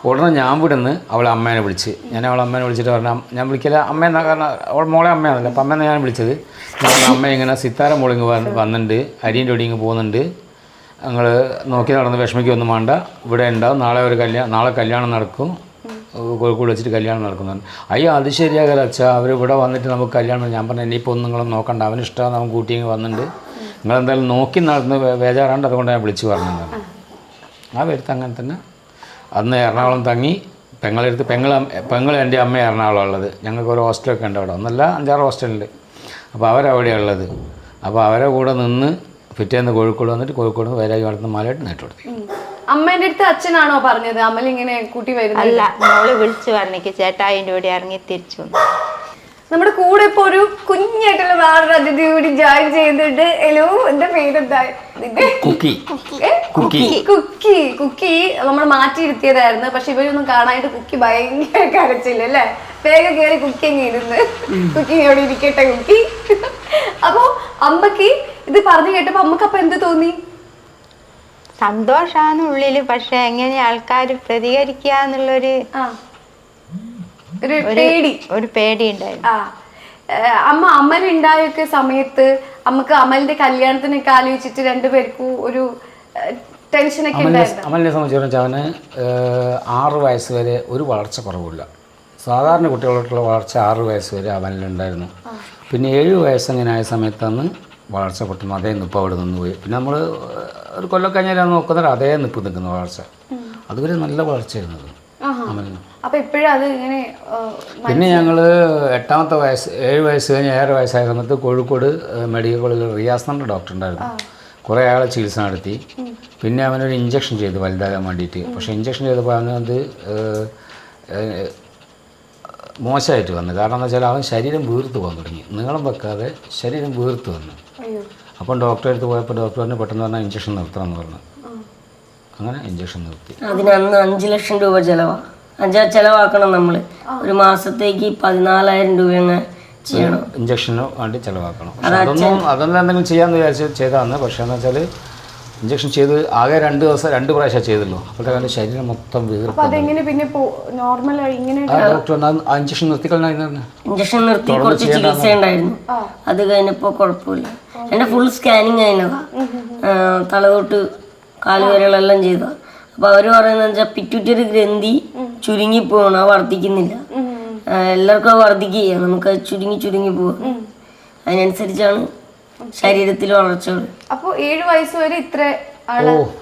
ഉടനെ ഞാൻ വിടുന്ന് അവളെ അമ്മേനെ വിളിച്ച്, ഞാൻ അവളെ അമ്മേനെ വിളിച്ചിട്ട് പറഞ്ഞാൽ ഞാൻ വിളിക്കില്ല അമ്മയെന്നാ, കാരണം അവൾ മോളെ അമ്മയാണല്ലോ. അപ്പം അമ്മേനെ ഞാൻ വിളിച്ചത്. ഞാൻ അമ്മ ഇങ്ങനെ സിത്താര മോളിങ് വന്നിട്ടുണ്ട്, അരിൻ്റെ ഒടിങ്ങ് പോകുന്നുണ്ട്, ഞങ്ങൾ നോക്കി നടന്ന് വിഷമിക്കൊന്നും വേണ്ട, ഇവിടെ ഉണ്ടാവും, നാളെ കല്യാണം നടക്കും, കോഴിക്കോട് വെച്ചിട്ട് കല്യാണം നടക്കുന്നുണ്ട്. അയ്യോ അത് ശരിയാകല അച്ഛാ, അവർ ഇവിടെ വന്നിട്ട് നമുക്ക് കല്യാണം. ഞാൻ പറഞ്ഞു ഇനിയിപ്പോൾ ഒന്നും നിങ്ങളൊന്നും നോക്കണ്ട, അവന് ഇഷ്ടമാണ്, അവൻ കൂട്ടിങ്ങ് വന്നിട്ടുണ്ട്, നിങ്ങളെന്തായാലും നോക്കി നടന്ന് ബേജാറാണ്ട്, അതുകൊണ്ട് ഞാൻ വിളിച്ച് പറഞ്ഞതാണ്. ആ വരുത്ത് അങ്ങനെ തന്നെ. അന്ന് എറണാകുളം തങ്ങി, പെങ്ങൾ എൻ്റെ അമ്മ എറണാകുളം ഉള്ളത്, ഞങ്ങൾക്ക് ഒരു ഹോസ്റ്റലൊക്കെ ഉണ്ട് അവിടെ, ഒന്നല്ല 5-6 ഹോസ്റ്റലുണ്ട്. അപ്പോൾ അവരവിടെയാണ് ഉള്ളത്. അപ്പോൾ അവരെ കൂടെ നിന്ന് പിറ്റേന്ന് കോഴിക്കോട് വന്നിട്ട് കോഴിക്കോട് നിന്ന് വരായി വളർന്ന് മാലയിട്ട് നേട്ട് കൊടുത്തു. അമ്മേന്റെ അടുത്ത് അച്ഛനാണോ പറഞ്ഞത് അമൽ ഇങ്ങനെ കൂട്ടി വരുന്നത്? അല്ല, മോള് വിളിച്ചു പറഞ്ഞേക്ക് ചേട്ടായിൻ്റെ കൂടെ ഇറങ്ങി തിരിച്ചു വന്നു. നമ്മുടെ കൂടെ ഇപ്പൊ ഒരു കുഞ്ഞായിട്ടുള്ള വേറൊരു അതിഥി കൂടി ജോയിൻ ചെയ്യുന്നുണ്ട്. ഹലോ, എന്റെ പേരെന്താ? കുക്കി. കുക്കി നമ്മൾ മാറ്റിയിരുത്തിയതായിരുന്നു. പക്ഷെ ഇവരൊന്നും കാണാനായിട്ട് കുക്കി ഭയങ്കര കരച്ചില്ല അല്ലേ? വേഗം കയറി കുക്കി അങ്ങ് ഇരുന്ന് കുക്കി ഇവിടെ ഇരിക്കട്ടെ കുക്കി. അപ്പൊ അമ്മക്ക് ഇത് പറഞ്ഞു കേട്ടപ്പോ അമ്മക്ക് അപ്പൊ എന്ത് തോന്നി? സന്തോഷാണ് ഉള്ളില്, പക്ഷെ എങ്ങനെ ആൾക്കാർ പ്രതികരിക്കുക എന്നുള്ളൊരു ഒരു പേടി ഉണ്ടായിരുന്നു. അമ്മ അമൽ ഉണ്ടായൊക്കെ സമയത്ത് നമുക്ക് അമലിന്റെ കല്യാണത്തിനൊക്കെ ആലോചിച്ചിട്ട് രണ്ടുപേർക്കും ഒരു ടെൻഷനൊക്കെ ഉണ്ടായിരുന്നു. അമലിനെ സംബന്ധിച്ചിടത്തോളം അവന് 6 വയസ്സ് വരെ ഒരു വളർച്ച കുറവില്ല. സാധാരണ കുട്ടികളോട്ടുള്ള വളർച്ച 6 വയസ്സ് വരെ അവനിലുണ്ടായിരുന്നു. പിന്നെ 7 വയസ്സങ്ങനെ ആയ സമയത്താണ് വളർച്ച പെട്ടെന്ന് അതേ നിപ്പ് അവിടെ നിന്ന് പോയി. പിന്നെ നമ്മൾ ഒരു കൊല്ലം കഴിഞ്ഞാൽ നോക്കുന്നത് അതേ നിപ്പ് നിൽക്കുന്ന വളർച്ച. അതുവരെ നല്ല വളർച്ചയായിരുന്നത് അമലിന്. അപ്പൊ ഇപ്പോഴും അത് ഇങ്ങനെ. പിന്നെ ഞങ്ങൾ 8ാമത്തെ വയസ്സ് 7 വയസ്സ് കഴിഞ്ഞ് 7 വയസ്സായ സമയത്ത് കോഴിക്കോട് മെഡിക്കൽ കോളേജിൽ റിയാസ് എന്ന ഡോക്ടർ ഉണ്ടായിരുന്നു. കുറേ ആളെ ചികിത്സ നടത്തി. പിന്നെ അവനൊരു ഇഞ്ചക്ഷൻ ചെയ്തു വലുതാകാൻ വേണ്ടിയിട്ട്. പക്ഷേ ഇഞ്ചക്ഷൻ ചെയ്തപ്പോൾ അവനത് മോശമായിട്ട് വന്നു. കാരണം എന്താ വെച്ചാൽ അവൻ ശരീരം വീർത്ത് പോകാൻ തുടങ്ങി, നീളം വെക്കാതെ ശരീരം വീർത്ത് വന്നു. അപ്പം ഡോക്ടറെ അടുത്ത് പോയപ്പോൾ ഡോക്ടർ പറഞ്ഞു പെട്ടെന്ന് പറഞ്ഞാൽ ഇഞ്ചക്ഷൻ നിർത്തണമെന്ന് പറഞ്ഞു. അങ്ങനെ ഇഞ്ചക്ഷൻ നിർത്തി. അതിനന്ന് 5 ലക്ഷം രൂപ ചിലവാക്കണം നമ്മൾ. ഒരു മാസത്തേക്ക് 14,000 രൂപ അങ്ങ് ചെയ്യണം, ഇഞ്ചക്ഷന് വേണ്ടി ചിലവാക്കണം. അതൊന്നും എന്തെങ്കിലും ചെയ്യാമെന്ന് വിചാരിച്ച് ചെയ്തതാണ്. പക്ഷേ എന്ന് വെച്ചാൽ ഇഞ്ചക്ഷൻ ചെയ്ത് ആകെ 2 ദിവസം 2 പ്രാവശ്യം ചെയ്തല്ലോ. അപ്പോഴത്തെ ശരീരം മൊത്തം വീർപ്പ്. ഡോക്ടർ ആ ഇഞ്ചക്ഷൻ നിർത്തിക്കളഞ്ഞായിരുന്നു. ഇഞ്ചക്ഷൻ നിർത്തി കുറച്ച് ചികിത്സ ഉണ്ടായിരുന്നു. അത് കഴിഞ്ഞപ്പോൾ കുഴപ്പമില്ല. എൻ്റെ ഫുൾ സ്കാനിങ് കഴിഞ്ഞതാ, തലതൊട്ട് കാലുവരകളെല്ലാം ചെയ്തതാ. അപ്പോൾ അവർ പറയുന്നത് വെച്ചാൽ പിറ്റ്യൂട്ടറി ഗ്രന്ഥി ചുരുങ്ങിപ്പോകണം, അത് വർദ്ധിക്കുന്നില്ല. എല്ലാവർക്കും വർദ്ധിക്കുക, നമുക്ക് ചുരുങ്ങി പോവുക. അതിനനുസരിച്ചാണ് ശരീരത്തിൽ വളർച്ചകൾ. അപ്പൊ 7 വയസ്സ് വരെ ഇത്ര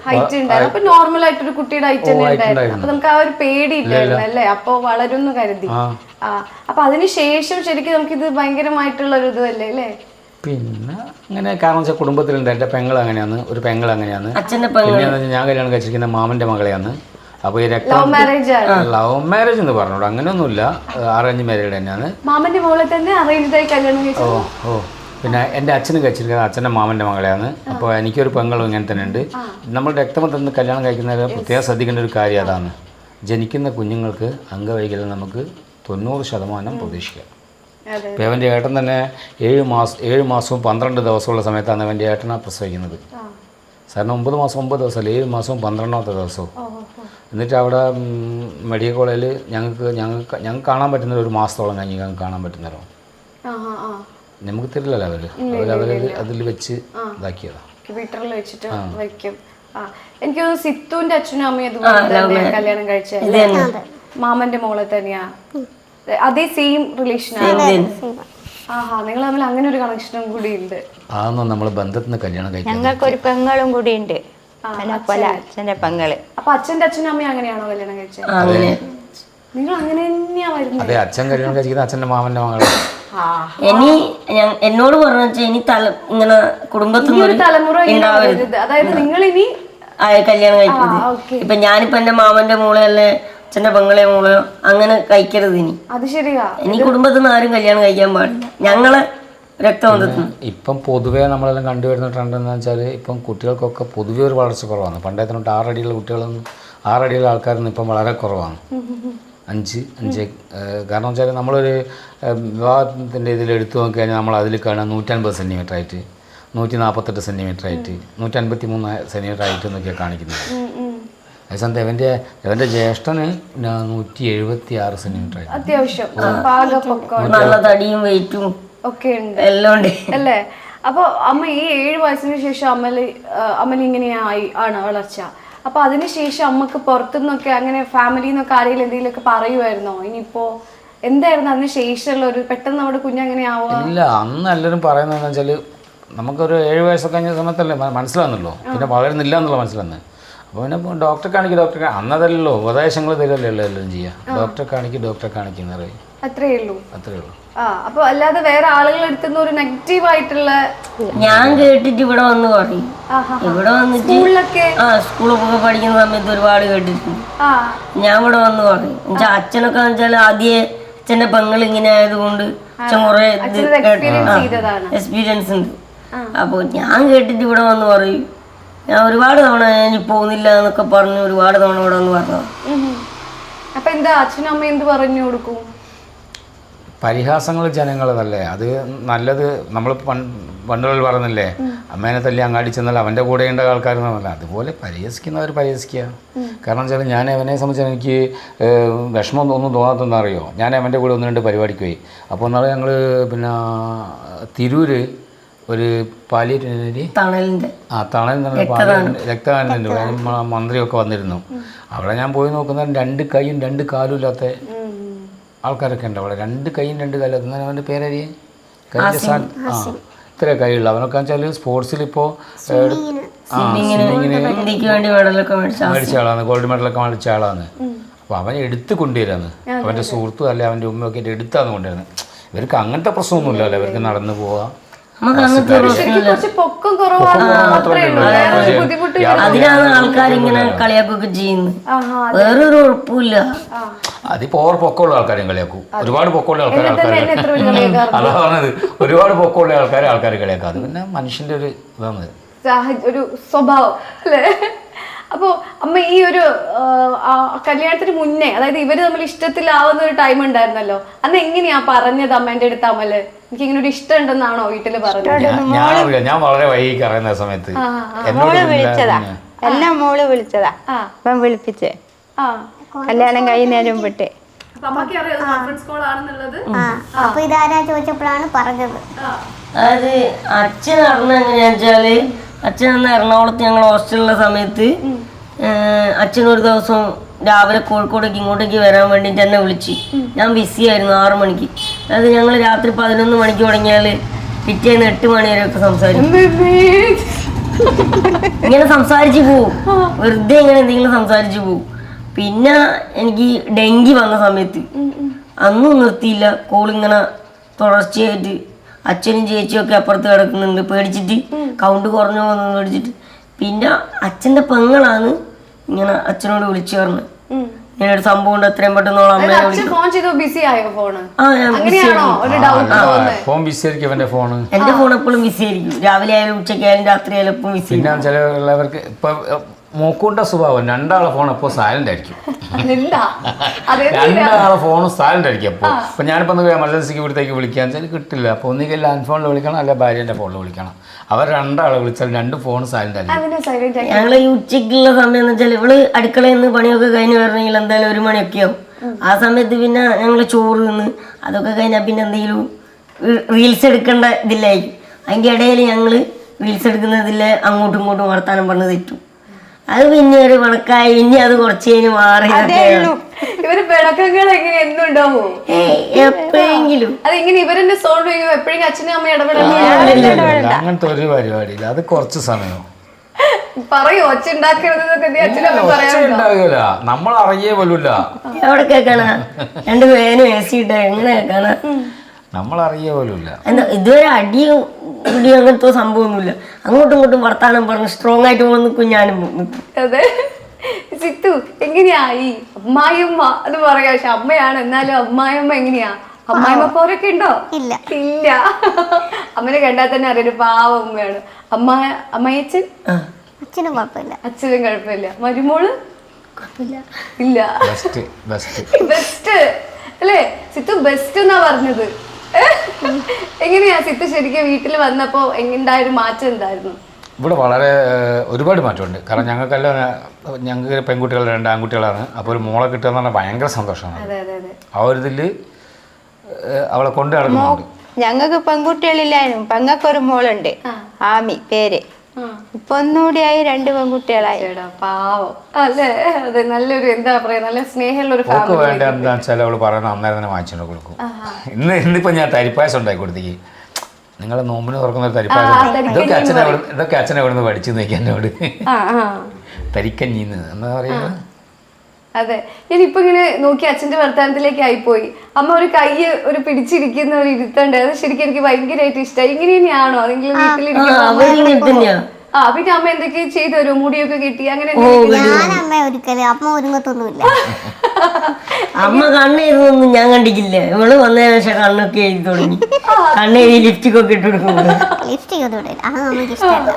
ഹൈറ്റ് ഉണ്ടായിരുന്നു. അപ്പൊ നോർമൽ ആയിട്ടൊരു കുട്ടിയുടെ ഹൈറ്റ് തന്നെ ഉണ്ടായിരുന്നു. അപ്പൊ നമുക്ക് ആ ഒരു പേടി ഇല്ലായിരുന്നു അല്ലേ? അപ്പൊ വളരുന്നു കരുതി. അപ്പൊ അതിനുശേഷം ശരിക്കും നമുക്കിത് ഭയങ്കരമായിട്ടുള്ള ഒരു ഇതല്ലേ അല്ലേ? പിന്നെ അങ്ങനെ കാരണം വെച്ചാൽ കുടുംബത്തിലുണ്ട്. എൻ്റെ പെങ്ങൾ അങ്ങനെയാണ്, ഒരു പെങ്ങൾ അങ്ങനെയാണ്. അച്ഛൻ്റെ പിന്നെ ഞാൻ കല്യാണം കഴിച്ചിരിക്കുന്ന മാമൻ്റെ മകളെയാണ്. അപ്പോൾ ഈ ലവ് മാരേജ് എന്ന് പറഞ്ഞോളൂ, അങ്ങനെയൊന്നുമില്ല, അറേഞ്ച് മാരേജ് തന്നെയാണ്. മാമന്റെ മോളെ തന്നെ അറേഞ്ച്ഡായി കല്യാണം കഴിച്ചു. പിന്നെ എൻ്റെ അച്ഛന് കഴിച്ചിരിക്കുന്നത് അച്ഛൻ്റെ മാമൻ്റെ മകളെയാണ്. അപ്പോൾ എനിക്കൊരു പെങ്ങളും ഇങ്ങനെ തന്നെ ഉണ്ട്. നമ്മൾ രക്തബന്ധത്തിൽ നിന്ന് കല്യാണം കഴിക്കുന്നതിൽ പ്രത്യേകം ശ്രദ്ധിക്കേണ്ട ഒരു കാര്യം അതാണ്. ജനിക്കുന്ന കുഞ്ഞുങ്ങൾക്ക് അംഗവൈകല്യം നമുക്ക് 90% പ്രതീക്ഷിക്കാം. ഇപ്പോൾ അവൻ്റെ ഏട്ടൻ തന്നെ 7 മാസവും 12 ദിവസമുള്ള സമയത്താണ് അവൻ്റെ ഏട്ടനാ പ്രസവിക്കുന്നത്. സാറിന് 9 മാസം 9 ദിവസമല്ല, 7 മാസവും 12ാമത്തെ ദിവസവും. എന്നിട്ട് അവിടെ മെഡിക്കൽ കോളേജിൽ ഞങ്ങൾക്ക് കാണാൻ പറ്റുന്ന ഒരു മാസത്തോളം കഴിഞ്ഞ് ഞങ്ങൾക്ക് കാണാൻ പറ്റുന്നവരോ നമുക്ക് തരില്ലല്ലോ അവര് അതിൽ വെച്ച് ഇതാക്കിയതാണ്. വീട്ടിൽ വെച്ചിട്ട് വയ്ക്കും. എനിക്ക് തോന്നുന്നു സിത്തുവിന്റെ അച്ഛനും അമ്മയും അതുപോലെ കല്യാണം കഴിച്ചത് മാമന്റെ മോളെ തന്നെയാ. അതേ സെയിം റിലേഷനാണ്. നിങ്ങൾ തമ്മിൽ അങ്ങനെ ഒരു കണക്ഷനും കൂടി ഉണ്ട്. അതൊന്നും നമ്മൾ ബന്ധത്തിന് കല്യാണം കഴിക്കാൻ. ഞങ്ങൾക്കൊരു പെങ്ങളും കൂടി ഉണ്ട്, അച്ഛന്റെ പെങ്ങള്. അപ്പൊ അച്ഛന്റെ അച്ഛനും അമ്മയും അങ്ങനെയാണോ കല്യാണം കഴിച്ചത്? നിങ്ങൾ അങ്ങനെ തന്നെയാ വരുന്നത്? അതെ, അച്ഛൻ കല്യാണം കഴിക്കുന്നത് അച്ഛന്റെ മാമന്റെ മകളെ. എന്നോട് പറഞ്ഞു ഇനി ഇങ്ങനെ കുടുംബത്തിൽ തലമുറ അതായത് നിങ്ങൾ ഇനി കല്യാണം കഴിക്കരുത്. ഇപ്പൊ ഞാനിപ്പോ എന്റെ മാമന്റെ മോളെയല്ലേ അച്ഛന്റെ പെങ്ങളെ മോളെയോ അങ്ങനെ കഴിക്കരുത്. അത് ശരിയാ, ഇനി കുടുംബത്തിൽ നിന്ന് ആരും കല്യാണം കഴിക്കാൻ പാടില്ല, ഞങ്ങളെ രക്തബന്ധത്തിൽ. ഇപ്പം പൊതുവേ നമ്മളെല്ലാം കണ്ടുവരുന്ന ട്രെൻഡ് എന്ന് വെച്ചാൽ ഇപ്പം കുട്ടികൾക്കൊക്കെ പൊതുവേ ഒരു വളർച്ച കുറവാണ്. പണ്ടേത്തിനോട്ട് 6 അടിയുള്ള കുട്ടികളൊന്നും 6 അടിയുള്ള ആൾക്കാരൊന്നും ഇപ്പം വളരെ കുറവാണ്. 5 കാരണം വെച്ചാൽ നമ്മളൊരു വിവാഹത്തിൻ്റെ ഇതിൽ എടുത്തു നോക്കിക്കഴിഞ്ഞാൽ നമ്മൾ അതിൽ കാണാൻ 150 സെൻറ്റിമീറ്റർ ആയിട്ട് 148 സെൻറ്റിമീറ്റർ ആയിട്ട് 153 സെൻറ്റിമീറ്റർ ആയിട്ട് എന്നൊക്കെയാണ് കാണിക്കുന്നത്. അതേസമയത്ത് ഇവൻ്റെ ജ്യേഷ്ഠന് 176 സെൻറ്റിമീറ്റർ ആയിട്ട് അത്യാവശ്യം പാകപ്പൊക്കം നല്ല തടിയും വെയിറ്റും ഒക്കെ ഉണ്ട് എല്ലാം ഉണ്ട്. അല്ലേ? അപ്പൊ അമ്മ ഈ 7 വയസ്സിന് ശേഷം അമൽ ഇങ്ങനെയായി ആണ് വളർച്ച. അപ്പൊ അതിനുശേഷം അമ്മക്ക് പുറത്തുനിന്നൊക്കെ അങ്ങനെ ഫാമിലിന്നൊക്കെ ആരെങ്കിലും എന്തെങ്കിലുമൊക്കെ പറയുമായിരുന്നോ? ഇനിയിപ്പോ എന്തായിരുന്നു അതിന് ശേഷമുള്ള ഒരു പെട്ടെന്ന് നമ്മുടെ കുഞ്ഞെങ്ങനെയാവുക? ഇല്ല, അന്ന് എല്ലാവരും പറയുന്നതെന്ന് വെച്ചാൽ നമുക്കൊരു 7 വയസ്സൊക്കെ കഴിഞ്ഞ സമയത്തല്ലേ മനസ്സിലാകുന്നല്ലോ, പിന്നെ വളരുന്നില്ല എന്നുള്ള മനസ്സിലാന്ന്. അപ്പോൾ പിന്നെ ഡോക്ടറെ കാണിക്കും അന്നതല്ലോ ഉപദേശങ്ങൾ തരുമല്ലോ എല്ലാം ചെയ്യുക. ഡോക്ടറെ കാണിക്കുന്ന പറയും. അത്രേ ഉള്ളൂ. ആ അപ്പൊ അല്ലാതെ വേറെ ആളുകൾ എടുത്തുന്ന ഒരു നെഗറ്റീവ് ആയിട്ടുള്ള ഞാൻ കേട്ടിട്ട് ഇവിടെ വന്ന് പറയും. ഇവിടെ വന്നിട്ട് സ്കൂളൊക്കെ പഠിക്കുന്ന സമയത്ത് ഒരുപാട് കേട്ടിട്ടുണ്ട്. ഞാൻ ഇവിടെ വന്ന് പറയും. എന്നുവെച്ചാൽ അച്ഛനൊക്കെ വെച്ചാൽ ആദ്യമേ അച്ഛൻ്റെ പെങ്ങൾ ഇങ്ങനെ ആയതുകൊണ്ട് അച്ഛൻ കുറെ എക്സ്പീരിയൻസ് ഉണ്ട്. അപ്പോൾ ഞാൻ കേട്ടിട്ട് ഇവിടെ വന്ന് പറയും. ഞാൻ ഒരുപാട് തവണ ഞാൻ പോകുന്നില്ല എന്നൊക്കെ പറഞ്ഞു ഒരുപാട് തവണ ഇവിടെ വന്ന് പറഞ്ഞു. അപ്പൊ എന്താ അച്ഛനും അമ്മ എന്ത് പറഞ്ഞു കൊടുക്കും? പരിഹാസങ്ങൾ ജനങ്ങളതല്ലേ, അത് നല്ലത്. നമ്മൾ പണ്ടുകൾ പറഞ്ഞില്ലേ, അമ്മേനെ തല്ലി അങ്ങാടി ചെന്നാൽ അവൻ്റെ കൂടെയുള്ള ആൾക്കാരെന്നല്ല, അതുപോലെ പരിഹസിക്കുന്നവർ പരിഹസിക്കുക. കാരണം വെച്ചാൽ ഞാൻ അവനെ സംബന്ധിച്ചാൽ എനിക്ക് വിഷമം ഒന്നും തോന്നാത്തെന്ന് അറിയോ. ഞാൻ അവൻ്റെ കൂടെ 1-2 പരിപാടിക്ക് പോയി. അപ്പോൾ എന്നാലും ഞങ്ങൾ പിന്നെ തിരൂര് ഒരു പാലിയേറ്റീവ് തണലിൻ്റെ രക്തദാനത്തിൻ്റെ മന്ത്രിയൊക്കെ വന്നിരുന്നു. അവിടെ ഞാൻ പോയി നോക്കുന്ന 2 കൈയും 2 കാലും ഇല്ലാത്ത ആൾക്കാരൊക്കെ ഉണ്ട് അവിടെ. 2 കൈയും 2 കാലും. എന്നാലും അവൻ്റെ പേരറിയേ ഇത്ര കൈയുള്ള അവനൊക്കെ വെച്ചാൽ സ്പോർട്സിൽ ഇപ്പോൾ മേടിച്ച ആളാണ്, ഗോൾഡ് മെഡലൊക്കെ മേടിച്ച ആളാണ്. അപ്പോൾ അവൻ എടുത്ത് കൊണ്ടുവരാന്ന്, അവൻ്റെ സുഹൃത്തും അല്ലെ അവൻ്റെ ഉമ്മയൊക്കെ ആയിട്ട് എടുത്താണ് കൊണ്ടുവരുന്നത്. ഇവർക്ക് അങ്ങനത്തെ പ്രശ്നമൊന്നുമില്ലല്ലോ, ഇവർക്ക് നടന്നു പോവാം. അതിനാണ് ആൾക്കാരിങ്ങനെ കളിയാക്കൊക്കെ ചെയ്യുന്നത്. വേറൊരു കുഴപ്പമില്ല. അതിപ്പോ ഓവർ പൊക്കമുള്ള ആൾക്കാരും കളിയാക്കും. ഒരുപാട് പൊക്കമുള്ള ആൾക്കാർ അതാ പറഞ്ഞത്, ഒരുപാട് പൊക്കമുള്ള ആൾക്കാർ കളിയാക്കും. അത് പിന്നെ മനുഷ്യന്റെ ഒരു ഇതാണ്, ഒരു സ്വഭാവം അല്ലേ? അപ്പൊ അമ്മ ഈ ഒരു കല്യാണത്തിന് മുന്നേ, അതായത് ഇവര് തമ്മിൽ ഇഷ്ടത്തിലാവുന്ന ഒരു ടൈം ഉണ്ടായിരുന്നല്ലോ, അന്ന് എങ്ങനെയാ പറഞ്ഞത് അമ്മേന്റെ അടുത്ത്? അമല് എനിക്ക് ഇങ്ങനെ ഒരു ഇഷ്ടം ഉണ്ടെന്നാണോ വീട്ടില് പറഞ്ഞത്? ഞാൻ വളരെ വൈകി അറിയുന്ന സമയത്ത് വിളിച്ചതാ, എല്ലാം മോള് വിളിച്ചതാ. അപ്പം വിളിപ്പിച്ചേ കല്യാണം കഴിയുന്നതിന് മുമ്പിട്ട്. അപ്പൊ ഇതാരാ ചോദിച്ചപ്പോഴാണ് പറഞ്ഞത്. അതായത് അച്ഛൻ അറിഞ്ഞ എങ്ങനെയാന്ന് വെച്ചാല്, അച്ഛൻ അന്ന് എറണാകുളത്ത് ഞങ്ങൾ ഹോസ്റ്റലിലുള്ള സമയത്ത് അച്ഛനൊരു ദിവസം രാവിലെ കോഴിക്കോടേക്ക് ഇങ്ങോട്ടേക്ക് വരാൻ വേണ്ടിയിട്ട് എന്നെ വിളിച്ച്. ഞാൻ ബിസി ആയിരുന്നു 6 മണിക്ക്. അതായത് ഞങ്ങൾ രാത്രി 11 മണിക്ക് തുടങ്ങിയാൽ പിറ്റേന്ന് 8 മണി വരെയൊക്കെ സംസാരിക്കും. ഇങ്ങനെ സംസാരിച്ച് പോവും, വെറുതെ ഇങ്ങനെ എന്തെങ്കിലും സംസാരിച്ച് പോവും. പിന്നെ എനിക്ക് ഡെങ്കി വന്ന സമയത്ത് അന്നും നിർത്തിയില്ല കോളിങ്ങനെ തുടർച്ചയായിട്ട്. അച്ഛനും ചേച്ചിയും ഒക്കെ അപ്പുറത്ത് കിടക്കുന്നുണ്ട് പേടിച്ചിട്ട്, കൗണ്ട് കുറഞ്ഞു പോകുന്നത് പേടിച്ചിട്ട്. പിന്നെ അച്ഛൻ്റെ പെങ്ങളാണ് ഇങ്ങനെ അച്ഛനോട് വിളിച്ചു പറഞ്ഞത് ഇങ്ങനെ ഒരു സംഭവം ഉണ്ട്, എത്രയും പെട്ടെന്നുള്ള അമ്മയെ എന്റെ ഫോൺ എപ്പോഴും ബിസി ആയിരിക്കും. രാവിലെ ആയാലും ഉച്ചയ്ക്കായാലും രാത്രി ആയാലും എപ്പോഴും ബിസി. പിന്നെ ചിലവർക്ക് ഇപ്പൊ മൂക്കൂട്ട സ്വഭാവം, 2 ആളെ ഫോൺ എപ്പോൾ സൈലന്റ് ആയിരിക്കും. 2 ആളെ ഫോണും സൈലന്റ് ആയിരിക്കും. അപ്പോൾ ഇപ്പൊ ഞാനിപ്പോ എമർജൻസിക്ക് ഇവിടത്തേക്ക് വിളിക്കാൻ വെച്ചാൽ കിട്ടില്ല. അപ്പോൾ ഒന്നുകിൽ ലാൻഡ് ഫോണിൽ വിളിക്കണം, അല്ലെ ഭാര്യന്റെ ഫോണിൽ വിളിക്കണം. അവർ 2 ആളെ വിളിച്ചാൽ 2 ഫോൺ സൈലന്റ് ആയിരിക്കും. ഞങ്ങൾ ഈ ഉച്ചയ്ക്കുള്ള സമയം എന്ന് വെച്ചാൽ ഇവള് അടുക്കളയിൽ നിന്ന് പണിയൊക്കെ കഴിഞ്ഞ് വരണമെങ്കിൽ എന്തായാലും 1 മണിയൊക്കെ ആവും. ആ സമയത്ത് പിന്നെ ഞങ്ങൾ ചോറ് നിന്ന് അതൊക്കെ കഴിഞ്ഞാൽ പിന്നെ എന്തെങ്കിലും റീൽസ് എടുക്കേണ്ട ഇതില്ലായിരിക്കും. അതിൻ്റെ ഇടയിൽ ഞങ്ങൾ റീൽസ് എടുക്കുന്നതിൽ അങ്ങോട്ടും ഇങ്ങോട്ടും വർത്താനം പറഞ്ഞ് തെറ്റും. അത് പിന്നെ ഒരു കണക്കായി. ഇനി അത് കുറച്ച് കഴിഞ്ഞ് മാറി ഇവര് പിണക്കങ്ങൾ എങ്ങനെ എന്നുണ്ടാവോ? എപ്പോഴെങ്കിലും അതെങ്ങനെ ഇവരെന്നെ സോൾവ് ചെയ്യും? എപ്പോഴും അച്ഛനും അമ്മയും അങ്ങനത്തെ ഒരു പരിപാടിയില്ല. അത് കുറച്ച് സമയം പറയോ ഒച്ച ഉണ്ടാക്കരുത്. നമ്മൾ അറിയേ പോലുമില്ല. എവിടെ കേൾക്കാനാ 2 പേനും ഏസിട്ട് എങ്ങനെ കേൾക്കാനാ? നമ്മൾ അറിയേ പോലുമില്ല. എന്താ ഇതുവരെ അടിയും ഇടിയും അങ്ങനത്തെ സംഭവമൊന്നുമില്ല. അങ്ങോട്ടും ഇങ്ങോട്ടും വർത്താനം പറഞ്ഞ് സ്ട്രോങ് ആയിട്ട് പോകുന്ന കുഞ്ഞാനും പോകുന്നു. അതെ സിത്തു എങ്ങനെയായി അമ്മായിയമ്മ അത് പറയാ, പക്ഷെ അമ്മയാണ്. എന്നാലും അമ്മായിയമ്മ എങ്ങനെയാ? അമ്മായിമ്മ പോരൊക്കെ ഉണ്ടോ? ഇല്ല. അമ്മനെ കണ്ടാൽ തന്നെ അറിയൊരു പാവ അമ്മയാണ്. അമ്മായിയച്ഛൻ അച്ഛനും കുഴപ്പമില്ല. അച്ഛനും കുഴപ്പമില്ല. മരുമോള് ഇല്ല ബെസ്റ്റ് ബെസ്റ്റ് അല്ലേ സിത്തു ബെസ്റ്റ് എന്നാ പറഞ്ഞത്. എങ്ങനെയാ സിത്തു ശരിക്കും വീട്ടിൽ വന്നപ്പോ എങ്ങനെയുണ്ടായൊരു മാറ്റം എന്തായിരുന്നു? ഇവിടെ വളരെ ഒരുപാട് മാറ്റമുണ്ട്. കാരണം ഞങ്ങൾക്ക് പെൺകുട്ടികൾ 2 ആൺകുട്ടികളാണ്. അപ്പോൾ ഒരു മോളെ കിട്ടുക എന്ന് പറഞ്ഞാൽ ഭയങ്കര സന്തോഷമാണ്. അതെ അതെ അതെ. ആ ഒരു ഇതിൽ അവളെ കൊണ്ട് നടക്കുന്നുണ്ട്. ഞങ്ങൾക്ക് പെൺകുട്ടികളില്ലായിരുന്നു. പെങ്ങൾക്കൊരു മോളുണ്ട്, ആമി പേര്. ഇപ്പൊ ഒന്നുകൂടിയായി 2 പെൺകുട്ടികളായി. പാവം അല്ലേ? അതെ, നല്ലൊരു എന്താ പറയാ, നല്ല സ്നേഹമുള്ള ഒരു അവൾക്ക് വേണ്ട എന്താ വെച്ചാൽ അവൾ പറയുന്ന അന്നേരം തന്നെ വാങ്ങിച്ചുകൊണ്ട് കൊടുക്കും. ഇന്നിപ്പോൾ ഞാൻ തരിപ്പായസം ഉണ്ടാക്കി കൊടുത്തേക്ക്. നിങ്ങൾ നോമ്പിന് തുറക്കുന്ന ഒരു തരിപ്പായസം, ഇതൊക്കെ അച്ഛനെ ഇവിടെ നിന്ന് പഠിച്ചു നോക്കി എന്നോട്. തരിക്കഞ്ഞീന്ന് എന്താ പറയുക. അതെ, ഞാനിപ്പോ ഇങ്ങനെ നോക്കി അച്ഛന്റെ വർത്തമാനത്തിലേക്ക് ആയിപ്പോയി. അമ്മ ഒരു കൈ ഒരു പിടിച്ചിരിക്കുന്ന ഒരു ഇരുത്തുണ്ട്. അത് ശരിക്കും എനിക്ക് ഭയങ്കരമായിട്ട് ഇഷ്ടമായി. ഇങ്ങനെ തന്നെയാണോ അതെങ്കിലും വീട്ടിലിരിക്കുന്ന? പിന്നെ അമ്മ എന്തൊക്കെ ചെയ്തു തരുമോ? മുടിയൊക്കെ കെട്ടി അങ്ങനെ? അമ്മ ഒരിക്കലും അമ്മ ഒരുങ്ങത്തൊന്നുമില്ല. അമ്മ കണ്ണെഴുതൊന്നും ഞാൻ കണ്ടിട്ടില്ല. ഇവള് വന്നതിന് ശേഷം കണ്ണൊക്കെ എഴുതി തുടങ്ങി. കണ്ണെഴുതി ലിപ്സ്റ്റിക് ഒക്കെ ഇട്ട് കൊടുക്കുന്നത്. ലിപ്സ്റ്റിക് ഒന്നും ഇടില്ല, അത് നമുക്ക് ഇഷ്ടമല്ല.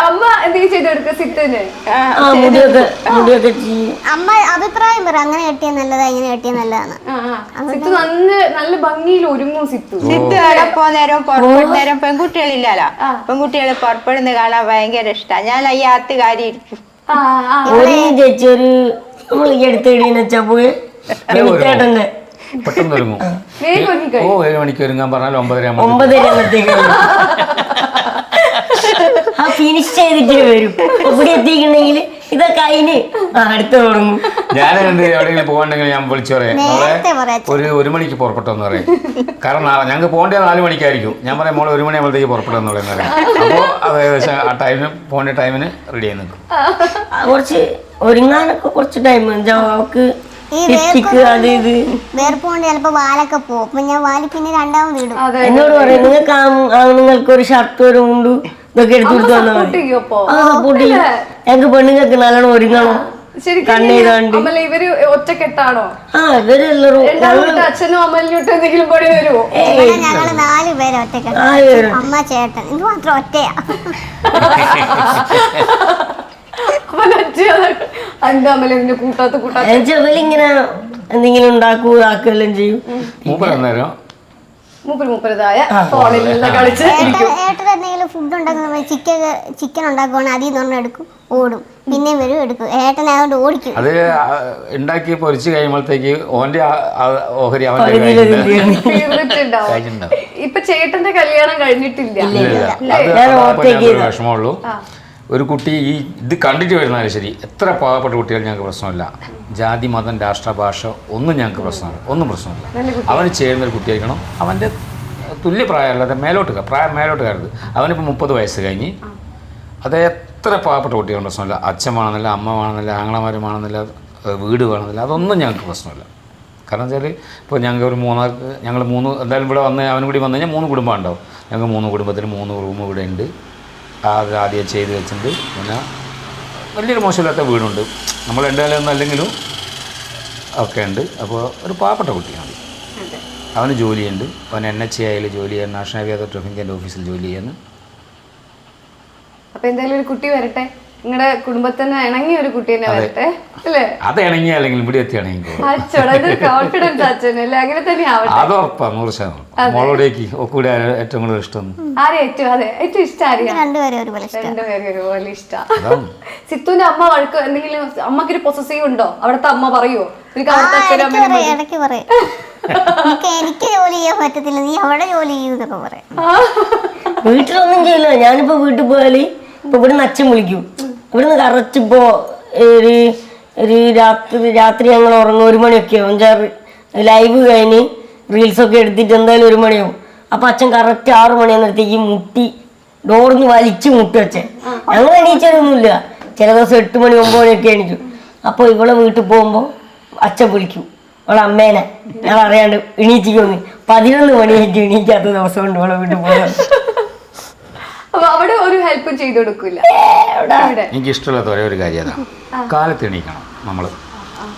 അമ്മ എന്തെങ്കിലും ചെയ്ത് കൊടുക്കുക സിത്തുന്? മുടിയൊക്കെ ചെയ്യും. അമ്മ അഭിപ്രായം പറ, അങ്ങനെ കെട്ടിയ നല്ലതാ, ഇങ്ങനെ കെട്ടിയ നല്ലതാണ്. സിത്തു നല്ല ഭംഗിയിൽ ഒരുങ്ങും. സിത്തു അവിടെ പോകുന്നേരം പുറപ്പെടുന്നേരം പെൺകുട്ടികളില്ലല്ലോ, പെൺകുട്ടികളെ പുറപ്പെടുന്ന കാണാൻ ഭയങ്കര ഇഷ്ടമാണ്. ഞാൻ അയ്യാത്ത് കാര്യം ഇരിക്കും. ചേച്ചി ഒരു നമ്മൾ ഈ അടുത്തിടീന്ന് വെച്ചാ പോയി ചേട്ടന്റെ പെട്ടെന്ന് ഒരുങ്ങും. 7 മണിക്ക് ഒരുങ്ങാൻ പറഞ്ഞാൽ 9:30 ആ ഫിനിഷ് ചെയ്തിട്ടേ വരും. ഇവിടെ എത്തിക്കണമെങ്കിൽ ഇതൊക്കെ അതിന് അടുത്ത് തുടങ്ങും. ഞാൻ എവിടെയെങ്കിലും പോകണ്ടെങ്കിൽ ഞാൻ വിളിച്ചു പറയാം, മോളെ 1 മണിക്ക് പുറപ്പെട്ടെന്ന് പറയും. കാരണം ഞങ്ങൾക്ക് പോകേണ്ടത് 4 മണിക്കായിരിക്കും. ഞാൻ പറയാം മോളെ 1 മണിയാകുമ്പോഴത്തേക്ക് പുറപ്പെട്ടെന്ന് പറയുന്നത്. അപ്പോൾ അത് ഏകദേശം ആ ടൈമിന് പോകേണ്ട ടൈമിന് റെഡി ആയി നിൽക്കും. കുറച്ച് ഒരുങ്ങാനൊക്കെ കുറച്ച് ടൈം അവർക്ക് വേർപ്പുകൊണ്ട് ചിലപ്പോ വാലൊക്കെ പോകും. അപ്പൊ ഞാൻ വാലി പിന്നെ 2ാമത് ഇടും. എന്നോട് പറയും നിങ്ങൾക്ക് ആണുങ്ങൾക്ക് ഒരു ഷർട്ട് ഒരു മുണ്ടും ഇതൊക്കെ എടുത്തു കൊടുത്തു തന്നാൽ മതി. സപ്പോർട്ട് ചെയ്യും. ഞങ്ങൾക്ക് പെണ്ണുങ്ങൾക്ക് നല്ലോണം ഒരുങ്ങണം. കണ്ണെഴുതാണ്ട് ഇവര് ഒറ്റക്കെട്ടാണോ? ഇവരെല്ലാരും അച്ഛനും അമ്മലിനോട്ട് എന്തെങ്കിലും കൂടി വരുമോ? ഞങ്ങള് 4 പേര് ഒറ്റക്കെട്ട്. അമ്മ ചേട്ടൻ ഇത് മാത്രം ഒറ്റയാ. ഇങ്ങനെ എന്തെങ്കിലും ഉണ്ടാക്കുക ആക്കുകയെല്ലാം ചെയ്യും. ഏട്ടൻ എന്തെങ്കിലും ഫുഡ് ഉണ്ടാക്കുന്ന ചിക്കൻ ഉണ്ടാക്കുവാണെങ്കിൽ അതിൽ നിന്ന് എടുക്കും, ഓടും, പിന്നെയും വരും എടുക്കും. ഏട്ടനായതുകൊണ്ട് ഓടിക്കും. അത് ഉണ്ടാക്കി പൊരിച്ച് കഴിയുമ്പോഴത്തേക്ക് ഓന്റെ ഓഹരി ഇപ്പൊ ചേട്ടന്റെ കല്യാണം കഴിഞ്ഞിട്ടില്ല. വിഷമമുള്ളൂ. ഒരു കുട്ടി ഇത് കണ്ടിട്ട് വരുന്നാലും ശരി, എത്ര പാവപ്പെട്ട കുട്ടികൾ ഞങ്ങൾക്ക് പ്രശ്നമില്ല. ജാതി മതം രാഷ്ട്ര ഭാഷ ഒന്നും ഞങ്ങൾക്ക് പ്രശ്നമില്ല, ഒന്നും പ്രശ്നമില്ല. അവന് ചെയ്യുന്നൊരു കുട്ടിയായിരിക്കണം. അവൻ്റെ തുല്യ പ്രായമല്ലാതെ മേലോട്ടുകാരത്. അവനിപ്പോൾ 30 വയസ്സ് കഴിഞ്ഞ് അത് എത്ര പാവപ്പെട്ട കുട്ടികളും പ്രശ്നമില്ല. അച്ഛൻ വേണമെന്നില്ല, അമ്മ വേണമെന്നില്ല, ആങ്ങളമാരുമാണെന്നില്ല, വീട് വേണമെന്നില്ല, അതൊന്നും ഞങ്ങൾക്ക് പ്രശ്നമില്ല. കാരണം വെച്ചാൽ ഇപ്പോൾ ഞങ്ങൾക്ക് ഒരു ഞങ്ങൾ 3 എന്തായാലും ഇവിടെ വന്ന് അവനും കൂടി വന്നു കഴിഞ്ഞാൽ 3 കുടുംബം ഉണ്ടാവും. ഞങ്ങൾക്ക് 3 കുടുംബത്തിന് 3 റൂം ഇവിടെ ഉണ്ട്. അത് ആദ്യം ചെയ്ത് വെച്ചിട്ടുണ്ട്. പിന്നെ വലിയൊരു മോശമില്ലാത്ത വീടുണ്ട്. നമ്മൾ എന്തായാലും അല്ലെങ്കിലും ഒക്കെ ഉണ്ട്. അപ്പോൾ ഒരു പാവപ്പെട്ട കുട്ടിയാണ്. അവന് ജോലിയുണ്ട്. അവൻ NHAയിൽ ജോലി ചെയ്യാൻ, നാഷണൽ ഹൈവേ അതോറിറ്റി ഓഫ് ഇന്ത്യൻ്റെ ഓഫീസിൽ ജോലി ചെയ്യുന്നു. അപ്പോൾ എന്തായാലും ഒരു കുട്ടി വരട്ടെ, നിങ്ങളുടെ കുടുംബത്തിന് ഇണങ്ങിയ ഒരു കുട്ടി തന്നെ വരട്ടെ അല്ലേ? അത് ഇണങ്ങി അല്ലെങ്കിൽ ഇവിടെ എത്തി ഇണങ്ങി കോൺഫിഡൻസ് അച്ഛനല്ലേ? അങ്ങനെ തന്നെ ആവട്ടെ. അത് ഉറപ്പാണ്, 100%. മോളോടേക്ക് കൂടെ ഏറ്റവും കൂടുതൽ ഇഷ്ടം ഏറ്റവും ഇഷ്ടം രണ്ടുപേരും ഒരുപോലെ ഇഷ്ടം. സിത്തുവിന്റെ അമ്മ വഴക്ക് എന്തെങ്കിലും, അമ്മക്കൊരു പൊസസീവ് ഉണ്ടോ? അവിടുത്തെ അമ്മ പറയുമോ? ഇടയ്ക്ക് പറയും എനിക്ക് ജോലി ചെയ്യാൻ പറ്റത്തില്ല, നീ അവിടെ ജോലി ചെയ്യൂന്നൊക്കെ പറയാം. വീട്ടിലൊന്നും ചെയ്യില്ല. ഞാനിപ്പോ വീട്ടിൽ പോയാല് ഇപ്പൊ ഇവിടുന്ന് അച്ഛൻ വിളിക്കും. ഇവിടുന്ന് കറക്റ്റ് ഇപ്പോ ഒരു രാത്രി ഞങ്ങൾ ഉറങ്ങും 1 മണിയൊക്കെ ആവും. 5-6 ലൈവ് കഴിഞ്ഞ് റീൽസൊക്കെ എടുത്തിട്ട് എന്തായാലും 1 മണിയാവും. അപ്പൊ അച്ഛൻ കറക്റ്റ് 6 മണിയാകുമ്പോഴത്തേക്ക് മുട്ടി ഡോറിന്ന് വലിച്ച് മുട്ടി അച്ഛൻ. ഞങ്ങൾ എണീച്ചതൊന്നുമില്ല. ചില ദിവസം 8 മണി 9 മണിയൊക്കെ എണീക്കും. അപ്പോൾ ഇവളെ വീട്ടിൽ പോകുമ്പോൾ അച്ഛൻ വിളിക്കും അവളെ അമ്മേനെ. ഞങ്ങൾ അറിയാണ്ട് എണീച്ചിക്കൊന്ന് 11 മണിയായിട്ട് എണീക്കാത്ത ദിവസമുണ്ട് അവളെ വീട്ടിൽ പോകാൻ. അവിടെ ഒരു ഹെൽപ്പും ചെയ്തു കൊടുക്കില്ല. എനിക്ക് ഇഷ്ടമില്ലാത്ത ഒരേ ഒരു കാര്യം അതാണ്, കാലത്ത് എണീക്കണം. നമ്മൾ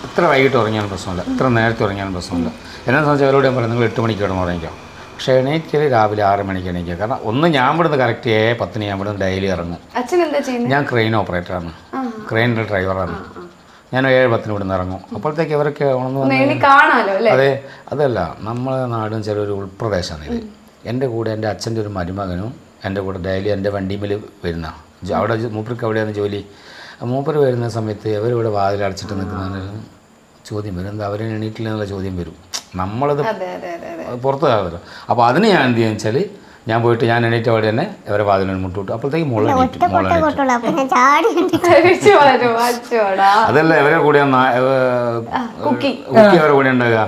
എത്ര വൈകിട്ട് ഉറങ്ങിയാലും പ്രശ്നമില്ല, എത്ര നേരത്തെ ഉറങ്ങിയാലും പ്രശ്നമില്ല. എന്നെ സംബന്ധിച്ച് അവരോട് ഞാൻ പറയാം, നിങ്ങൾ 8 മണിക്ക് കിടന്ന് ഉറങ്ങിക്കാം. പക്ഷേ എണീക്കൽ രാവിലെ 6 മണിക്ക് എണീക്കുക. കാരണം ഒന്ന് ഞാൻ ഇവിടുന്ന് കറക്റ്റ് 10 ഞാൻ ഇവിടുന്ന് ഡെയിലി ഇറങ്ങും. അച്ഛൻ എന്താ ചെയ്യുന്നത്? ഞാൻ ക്രെയിൻ ഓപ്പറേറ്ററാണ്, ക്രെയിനിൻ്റെ ഡ്രൈവറാണ്. ഞാൻ 7:10 ഇവിടെ നിന്ന് ഇറങ്ങും. അപ്പോഴത്തേക്ക് ഇവരൊക്കെ ഉണർന്നു വന്ന് ഇനി കാണാലോ അല്ലേ? അതെ, അതല്ല നമ്മളെ നാടും ചെറിയൊരു ഉൾപ്രദേശമാണ് ഇത്. എൻ്റെ കൂടെ എൻ്റെ അച്ഛൻ്റെ ഒരു മരുമകനും എൻ്റെ കൂടെ ഡെയിലി എൻ്റെ വണ്ടിമേൽ വരുന്ന അവിടെ മൂപ്പർക്ക് അവിടെയാണ് ജോലി. മൂപ്പർ വരുന്ന സമയത്ത് അവരിവിടെ വാതിലടച്ചിട്ട് നിൽക്കുന്ന ചോദ്യം വരും, എന്താ അവരെ എണീറ്റില്ല എന്നുള്ള ചോദ്യം വരും. നമ്മളത് പുറത്ത് കാണുമല്ലോ. അപ്പോൾ അതിന് ഞാൻ എന്ത് ചെയ്യുക വെച്ചാൽ ഞാൻ പോയിട്ട് ഞാൻ എണീറ്റ അവിടെ തന്നെ ഇവരെ വാതിലിന് മുട്ടുവിട്ടു. അപ്പോഴത്തേക്ക് അതല്ല ഇവരെ കൂടെ കുക്കി അവരെ കൂടെ ഉണ്ടാകുക.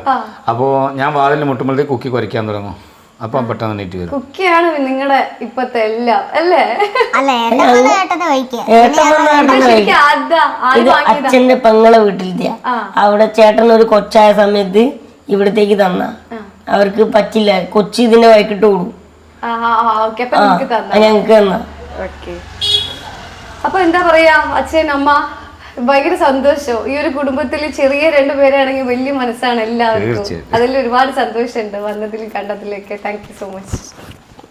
അപ്പോൾ ഞാൻ വാതിലിന് മുട്ടുമ്പോഴത്തേക്ക് കുക്കി കുരയ്ക്കാൻ തുടങ്ങും. അപ്പം പെട്ടെന്ന് എണീറ്റ് വരും. കുക്കിയാണ് നിങ്ങളുടെ ഇപ്പത്തെ എല്ലാം അല്ലേ? ഇത് അച്ഛന്റെ പെങ്ങളെ വീട്ടിലെത്തിയ അവിടെ ചേട്ടൻ ഒരു കൊച്ചായ സമയത്ത് ഇവിടത്തേക്ക് തന്ന അവർക്ക് പറ്റില്ല, കൊച്ചി ഇതിന്റെ വൈകിട്ട് ഓടും. ഞങ്ങക്ക് തന്ന. അപ്പൊ എന്താ പറയാ, അച്ഛൻ അമ്മ ഭയങ്കര സന്തോഷം. ഈ ഒരു കുടുംബത്തിൽ ചെറിയ 2 പേരാണെങ്കിൽ വലിയ മനസ്സാണ് എല്ലാവർക്കും. അതിൽ ഒരുപാട് സന്തോഷമുണ്ട് വന്നതിലും കണ്ടതിലൊക്കെ. Thank you so much.